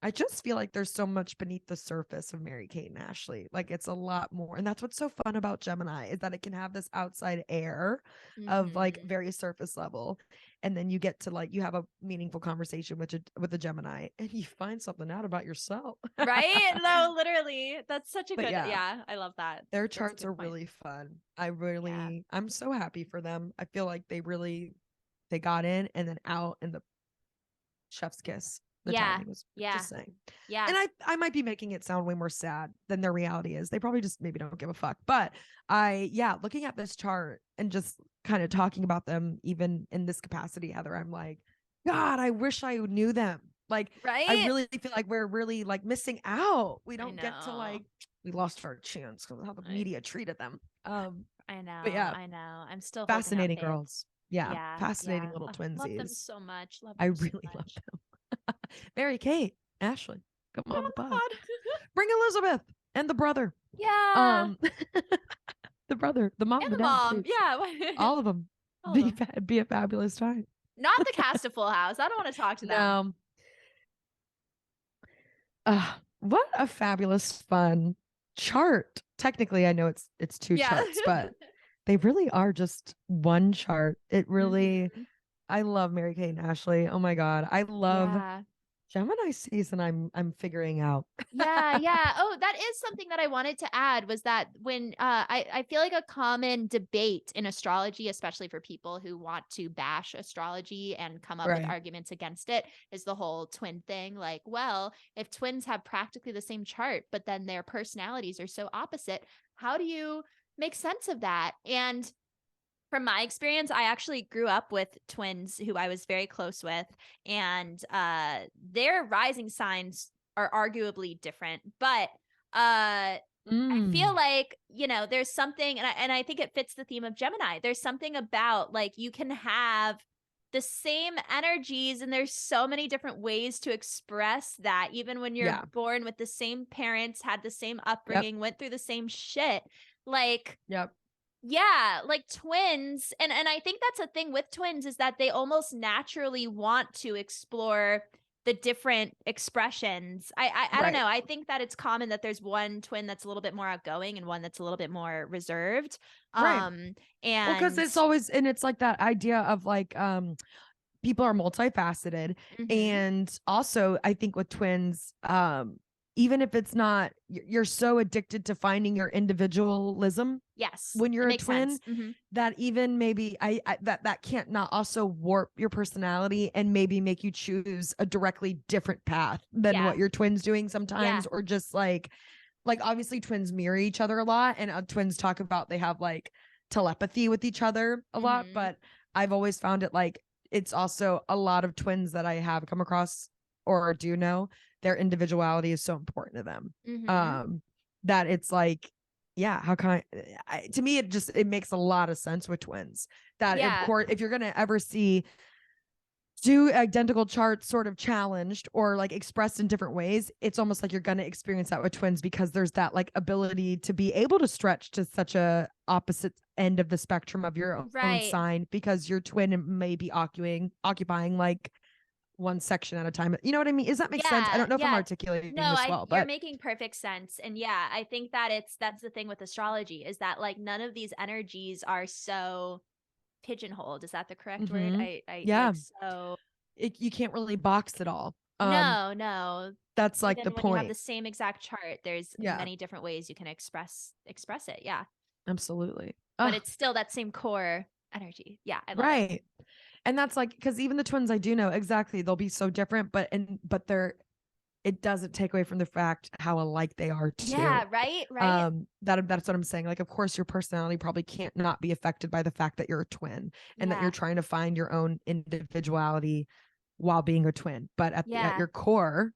I just feel like there's so much beneath the surface of Mary-Kate and Ashley. Like, it's a lot more. And that's what's so fun about Gemini, is that it can have this outside air of like very surface level. And then you get to like, you have a meaningful conversation with a Gemini and you find something out about yourself. Right? No, literally. That's such a good, I love that. Their charts are really fun. I'm so happy for them. I feel like they got in and then out in the chef's kiss. The timing was just saying. And I might be making it sound way more sad than their reality is. They probably just maybe don't give a fuck. But looking at this chart and just kind of talking about them, even in this capacity, Heather, I'm like, God, I wish I knew them. Like, I really feel like we're really like missing out. We don't get to like, we lost our chance because of how the media treated them. I know. But I know. I'm still fascinating girls. Fascinating little twinsies. Love them so much. I really love them. Mary-Kate, Ashley, come on the pod. Bring Elizabeth and the brother. Yeah. The brother, the mom, and the the dad, mom. please. Yeah. All of them. Be a fabulous time. Not the cast of Full House. I don't want to talk to them. What a fabulous fun chart. Technically, I know it's two charts, but they really are just one chart. It really, I love Mary-Kate and Ashley. Oh my God. I love Gemini season. I'm figuring out. Yeah. Oh, that is something that I wanted to add, was that when I feel like a common debate in astrology, especially for people who want to bash astrology and come up with arguments against it, is the whole twin thing. Like, well, if twins have practically the same chart, but then their personalities are so opposite, how do you make sense of that? And From my experience, I actually grew up with twins who I was very close with, and their rising signs are arguably different. But I feel Mm. like, there's something, and I think it fits the theme of Gemini. There's something about like you can have the same energies, and there's so many different ways to express that, even when you're Yeah. born with the same parents, had the same Yep. upbringing, went through the same shit. Like, Yep. yeah, like twins, and I think that's a thing with twins is that they almost naturally want to explore the different expressions. I don't Right. know. I think that it's common that there's one twin that's a little bit more outgoing and one that's a little bit more reserved. Right. Um Well, because and it's always, and it's like that idea of like, people are multifaceted. mhm. And also I think with twins, even if it's not, you're so addicted to finding your individualism Yes, when it you're a makes twin, sense. Mhm. that even maybe that can't not also warp your personality and maybe make you choose a directly different path than Yeah. what your twin's doing Yeah. sometimes, or just like obviously twins mirror each other a lot, and twins talk about they have like telepathy with each other a lot. Mhm. But I've always found it like it's also a lot of twins that I have come across or do know, their individuality is so important to them, Mhm. um that it's like, yeah, how can to me it makes a lot of sense with twins, that of Yeah. course if you're gonna ever see two identical charts sort of challenged or like expressed in different ways, it's almost like you're going to experience that with twins, because there's that like ability to be able to stretch to such a opposite end of the spectrum of your own Right. sign, because your twin may be occupying like one section at a time. You know what I mean? Does that make sense? I Yeah, don't know if I'm yeah. No, articulating this well, you're but making perfect sense. And yeah, I think that that's the thing with astrology is that like none of these energies are so pigeonholed. Is that the correct word? mhm, I yeah, like so you can't really box it all. no, no. That's like the Even when you have point. the same exact chart, there's Yeah, many different ways you can express it. Yeah. absolutely. But Oh, it's still that same core energy. Yeah, I love it. right. And that's like, because even the twins I do know exactly, they'll be so different, but they're, it doesn't take away from the fact how alike they are too. Yeah, right? Right? That's what I'm saying. Like, of course, your personality probably can't not be affected by the fact that you're a twin, and that you're Yeah. trying to find your own individuality while being a twin. But at Yeah. your core,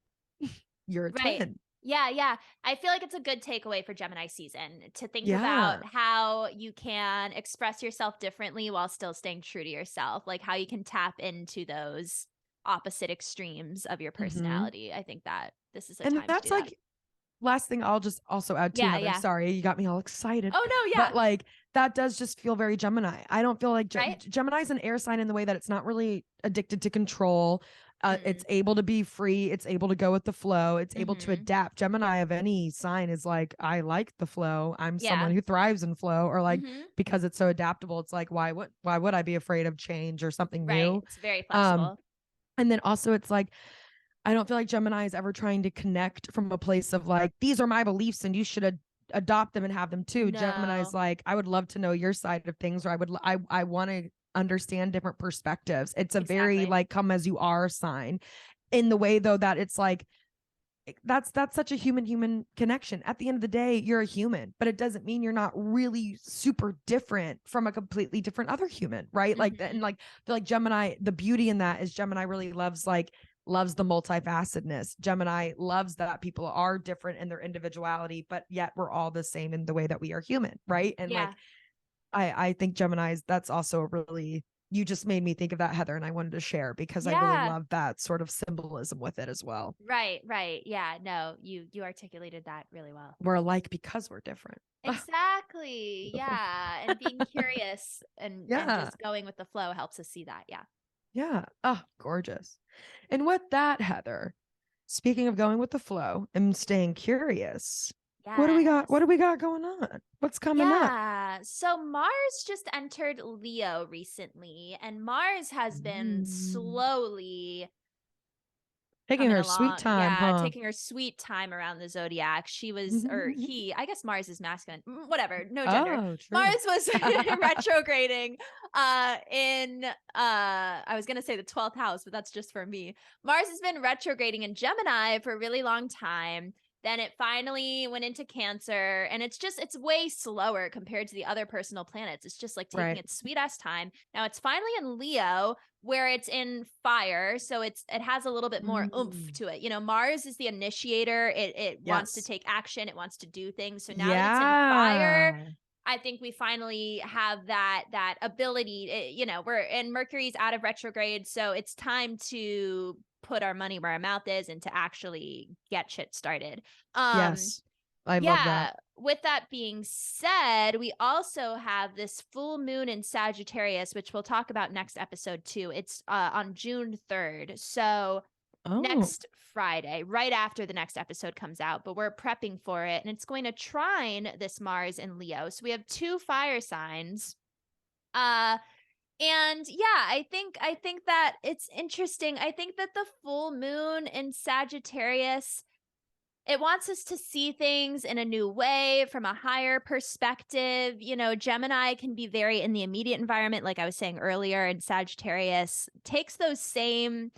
you're a Right. twin. Yeah, yeah. I feel like it's a good takeaway for Gemini season to think about Yeah. how you can express yourself differently while still staying true to yourself, like how you can tap into those opposite extremes of your Hmm. personality. I think that this is a And time to do that's that. like, last thing I'll just also add to, Yeah, Heather, yeah. sorry, you got me all excited, Oh, no, but yeah. like that does just feel very Gemini. I don't feel like Right? Gemini's an air sign in the way that it's not really addicted to control. It's Mm. able to be free. It's able to go with the flow. It's able to Mhm. adapt. Gemini of any sign is like, I like the flow. I'm someone Yeah. who thrives in flow, or like, Mhm. because it's so adaptable. It's like, why would I be afraid of change or something Right. new? It's very Um, flexible. and then also it's like, I don't feel like Gemini is ever trying to connect from a place of like, these are my beliefs and you should adopt them and have them too. Gemini's No. like, I would love to know your side of things, or I want to understand different perspectives. It's a very Exactly. like come as you are sign, in the way though that it's like, that's such a human connection. At the end of the day, you're a human, but it doesn't mean you're not really super different from a completely different other human, right? Like, and Mhm. like I feel like Gemini, the beauty in that is Gemini really loves the multifacetedness. Gemini loves that people are different in their individuality, but yet we're all the same in the way that we are human, right? And like Yeah. I think Gemini's, that's also a really, you just made me think of that, Heather, and I wanted to share because I really Yeah. love that sort of symbolism with it as well. Right, right. Yeah, no, you articulated that really well. We're alike because we're different. Ah, Exactly. beautiful. Yeah, and being curious and Yeah. just going with the flow helps us see that. Yeah. Yeah. Oh, gorgeous. And with that, Heather, speaking of going with the flow and staying curious, what do we got? What Yes. do we got going on? What's coming up? Yeah. So Mars just entered Leo recently, and Mars has been Mm. slowly Taking coming her sweet along. time, Yeah, huh? taking her sweet time around the zodiac. She was, or he, I guess Mars is masculine. Whatever, no gender. Oh, true. Mars was retrograding in I was going to say the 12th house, but that's just for me. Mars has been retrograding in Gemini for a really long time. Then it finally went into Cancer, and it's way slower compared to the other personal planets. It's just like taking Right. its sweet ass time. Now it's finally in Leo, where it's in fire, so it has a little bit more oomph Mm. to it. Mars is the initiator. It wants to Yes. take action. It wants to do things. So now that it's in fire, Yeah. I think we finally have that ability. Mercury's out of retrograde, so it's time to put our money where our mouth is and to actually get shit started. Um, Yes. I love that. yeah. With that being said, we also have this full moon in Sagittarius, which we'll talk about next episode too. It's on June 3rd. So Oh. next Friday, right after the next episode comes out, but we're prepping for it. And it's going to trine this Mars in Leo. So we have 2 fire signs. And yeah, I think that it's interesting. I think that the full moon in Sagittarius, it wants us to see things in a new way from a higher perspective. Gemini can be very in the immediate environment, like I was saying earlier, and Sagittarius takes that same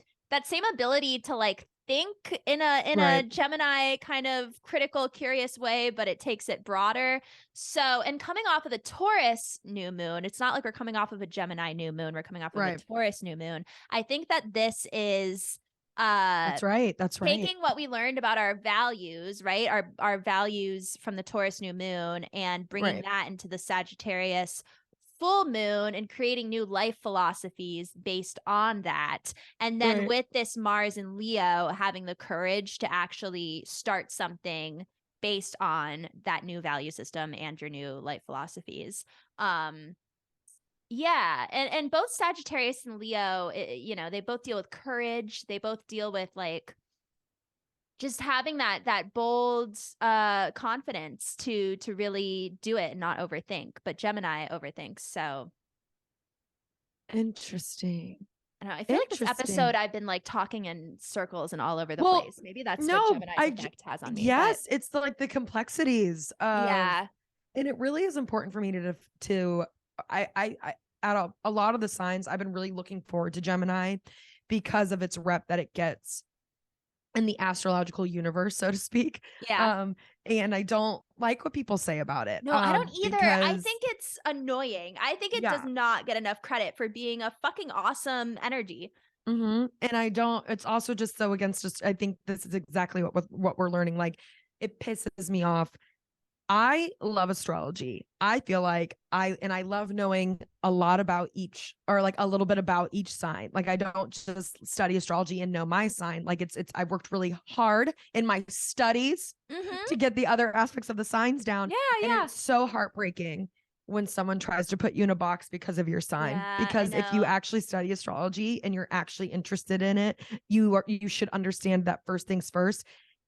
ability to like think in a Right. Gemini kind of critical, curious way, but it takes it broader. So, and coming off of the Taurus new moon, it's not like we're coming off of a Gemini new moon, we're coming off of a Right. Taurus new moon. I think that this is That's right. That's right. taking what we learned about our values, right? Our values from the Taurus new moon, and bringing Right. that into the Sagittarius full moon and creating new life philosophies based on that. And then Right. with this Mars and Leo, having the courage to actually start something based on that new value system and your new life philosophies. Yeah, and both Sagittarius and Leo, they both deal with courage. They both deal with like just having that bold confidence to really do it and not overthink. But Gemini overthinks. So Interesting. I don't know. I feel like this episode Interesting. I've been like talking in circles and all over the Well, place. Maybe that's what no, Gemini's effect has on me. But yes, it's like the complexities of, yeah, and it really is important for me to, I out of a lot of the signs, I've been really looking forward to Gemini because of its rep that it gets in the astrological universe, so to speak. yeah. Um, and I don't like what people say about it. No, I don't either. I Because think it's annoying. I think it does yeah. not get enough credit for being a fucking awesome energy. And I don't, it's also just so against just, I think this is exactly what we're learning. Like it pisses me off. I love astrology. I feel like I love knowing a lot about each, or like a little bit about each sign. Like I don't just study astrology and know my sign. Like it's I've worked really hard in my studies Mm-hmm. to get the other aspects of the signs down. Yeah, And yeah. it's so heartbreaking when someone tries to put you in a box because of your sign. Yeah, I Because if you know. actually study astrology and you're actually interested in it, you should understand that first things first,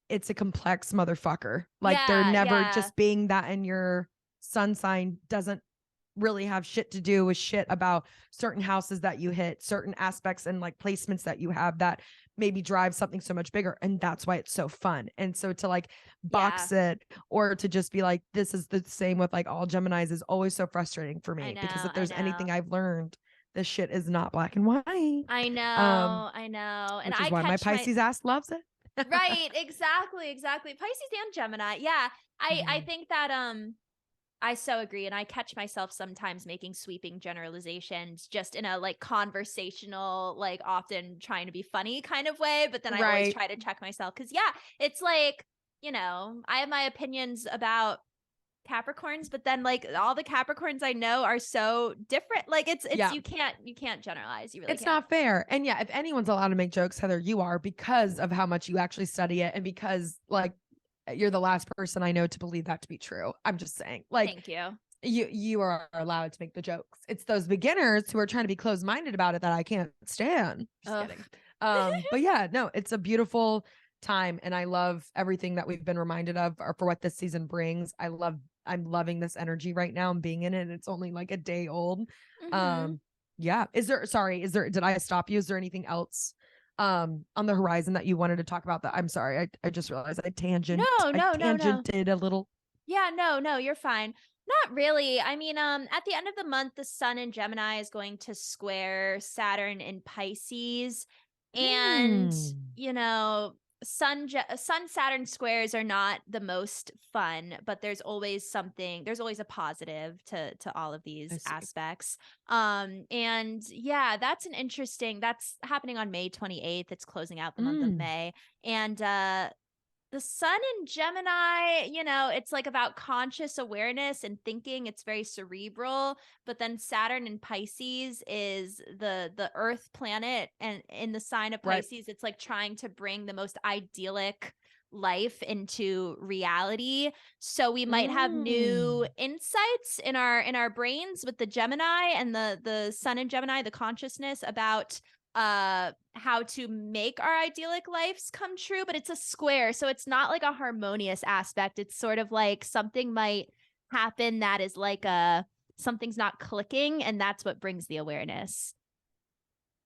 it's a complex motherfucker. Like they're Yeah, never yeah. just being that in your sun sign doesn't really have shit to do with shit about certain houses that you hit, certain aspects and like placements that you have that maybe drive something so much bigger. And that's why it's so fun. And so to like Yeah, box it, or to just be like, this is the same with like all Geminis, is always so frustrating for I me, because know, if I there's anything know. I've learned, this shit is not black and white. I Um, know, I know. And which is I why my catch my Pisces ass loves it. right, exactly, exactly. Pisces and Gemini. Yeah. I Mhm. think that I so agree. And I catch myself sometimes making sweeping generalizations just in a like conversational, like often trying to be funny kind of way. But then I always Right. try to check myself because, yeah, it's like, I have my opinions about Capricorns, but then like all the Capricorns I know are so different. Like it's Yeah. you can't generalize. You really It's can't. not fair. And yeah, if anyone's allowed to make jokes, Heather, you are, because of how much you actually study it, and because like you're the last person I know to believe that to be true. I'm just saying. Like Thank you. you are allowed to make the jokes. It's those beginners who are trying to be closed-minded about it that I can't stand. Just Ugh. kidding. But yeah, no, it's a beautiful time, and I love everything that we've been reminded of, or for what this season brings. I'm loving this energy right now and being in it. It's only like a day old. Mm-hmm. Yeah. Did I stop you? Is there anything else on the horizon that you wanted to talk about? That I'm sorry. I just realized No, I no, no, no. tangented a little. Yeah, no, no, you're fine. Not really. I mean, at the end of the month, the sun in Gemini is going to square Saturn in Pisces. And, Hmm. you know, Sun Saturn squares are not the most fun, but there's always a positive to all of I these see. aspects. And yeah, that's happening on May 28th. It's closing out the month of Mm, May. And the sun in Gemini, it's like about conscious awareness and thinking. It's very cerebral. But then Saturn in Pisces is the Earth planet, and in the sign of right. Pisces, it's like trying to bring the most idyllic life into reality. So we might have new Mm, insights in our brains with the Gemini and the sun in Gemini, the consciousness about how to make our idyllic lives come true, but it's a square, so it's not like a harmonious aspect. It's sort of like something might happen that is like something's not clicking, and that's what brings the awareness.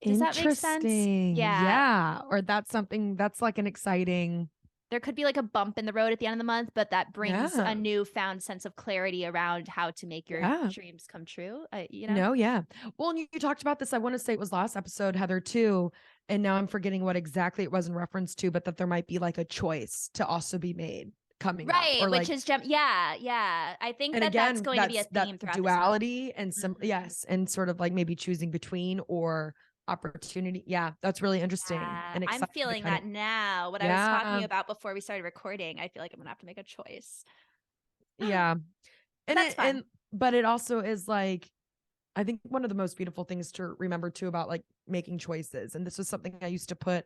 Does that make sense? interesting. Yeah. Yeah. Or that's something that's like an exciting. There could be like a bump in the road at the end of the month, but that brings a Yeah. newfound sense of clarity around how to make your Yeah. dreams come true. No, yeah. Well, and you talked about this. I want to say it was last episode, Heather, too. And now I'm forgetting what exactly it was in reference to, but that there might be like a choice to also be made coming up. Right, Or which like, is yeah, yeah. I think and that's again, going to be a that's that theme throughout this month. duality and some, Mhm. yes. And sort of like maybe choosing between or opportunity. Yeah. That's really interesting Yeah, and I'm exciting to feeling kind of, that now. What I was talking yeah. about before we started recording, I feel like I'm gonna have to make a choice. Yeah. But And that's fun. but it also is like, I think one of the most beautiful things to remember too about like making choices. And this was something I used to put,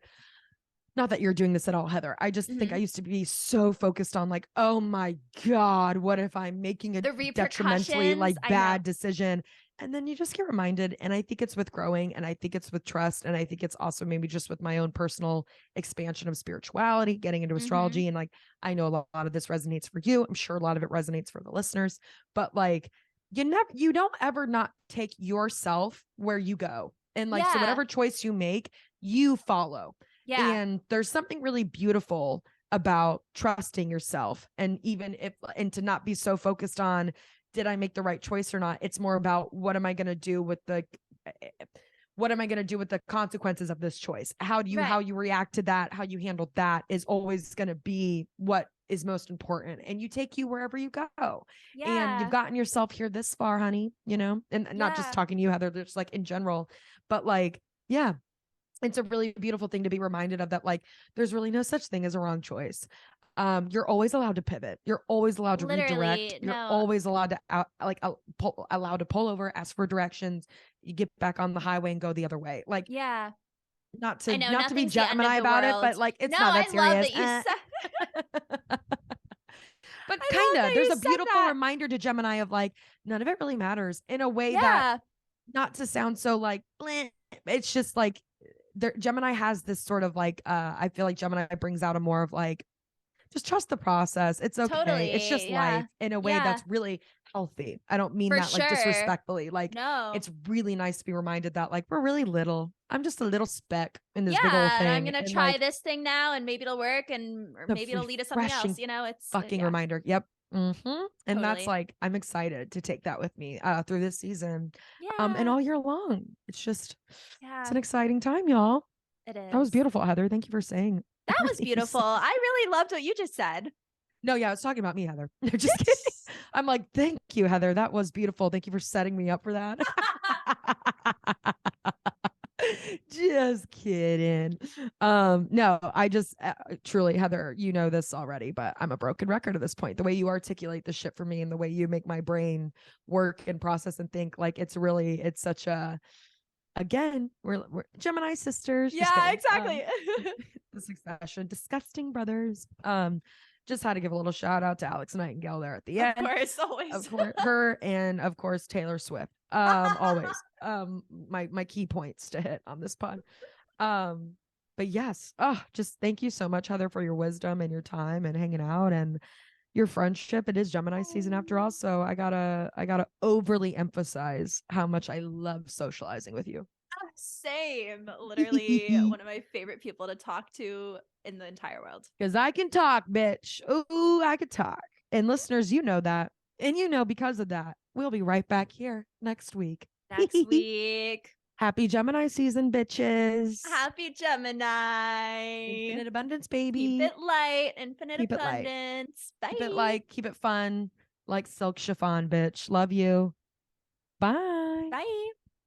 not that you're doing this at all, Heather. I just think I Mhm. used to be so focused on like, oh my God, what if I'm making a The detrimentally repercussions, like I know. bad decision? And then you just get reminded. And I think it's with growing, and I think it's with trust. And I think it's also maybe just with my own personal expansion of spirituality, getting into Mhm. astrology. And like, I know a lot of this resonates for you. I'm sure a lot of it resonates for the listeners, but like, you don't ever not take yourself where you go. And like, so Yeah. whatever choice you make, you follow. Yeah. And there's something really beautiful about trusting yourself. And and to not be so focused on, did I make the right choice or not? It's more about what am I going to do with the consequences of this choice? How Right. you react to that, how you handle that is always going to be what is most important. And you take you wherever you go. And you've Yeah. gotten yourself here this far, honey, and not just Yeah. talking to you, Heather, just like in general, but like, yeah, it's a really beautiful thing to be reminded of, that like there's really no such thing as a wrong choice. You're always allowed to pivot, you're always allowed to redirect, Literally. you're No. always allowed to allowed to pull over, ask for directions, you get back on the highway and go the other way. Like, Yeah. not I to know not to be nothing's the end of Gemini the about it, world. but like No, it's not that I love serious. that you said But I love kind of, that there's you a said beautiful that. reminder to Gemini of like, none of it really matters, in a way that, Yeah. not to sound so like bleh, it's just like Gemini has this sort of like, I feel like Gemini brings out a more of like, just trust the process. It's okay. It's Totally. just Yeah. life, in a way Yeah. that's really healthy. I don't mean For that like sure. disrespectfully. Like, No. it's really nice to be reminded that like we're really little. I'm just a little speck in this big old Yeah, and I'm thing. gonna And try like, this thing now, and maybe it'll work, or the maybe it'll lead to something else. refreshing It's fucking yeah, reminder. Yep. And that's totally. like, I'm excited to take that with me through this season, and Yeah, all year long. It's yeah, an exciting time, y'all. it That was is. beautiful, Heather. Thank you for saying That was everything you beautiful. said. I really loved what you just said. No, yeah, I was talking about me, Heather. Just kidding. I'm like, thank you, Heather. That was beautiful. Thank you for setting me up for that. Just kidding. No, I just truly, Heather, you know this already, but I'm a broken record at this point. The way you articulate the shit for me, and the way you make my brain work and process and think, like, it's such a, again, we're Gemini sisters. Just Yeah, kidding. exactly. The succession, disgusting brothers. Just had to give a little shout out to Alex Nightingale there at the Of end. course, always. Of course, her, and of course Taylor Swift. Always. My key points to hit on this pod. Um, but yes, just thank you so much, Heather, for your wisdom and your time and hanging out and your friendship. It is Gemini season after all, so I gotta overly emphasize how much I love socializing with you. Same. Literally one of my favorite people to talk to in the entire world. Because I can talk, bitch. Ooh, I can talk. And listeners, you know that. And because of that, we'll be right back here next week. Next week. Happy Gemini season, bitches. Happy Gemini. Infinite abundance, Keep baby. it light, infinite Keep it light. abundance. Keep it Bye. light. Keep it fun. Like silk chiffon, bitch. Love you. Bye.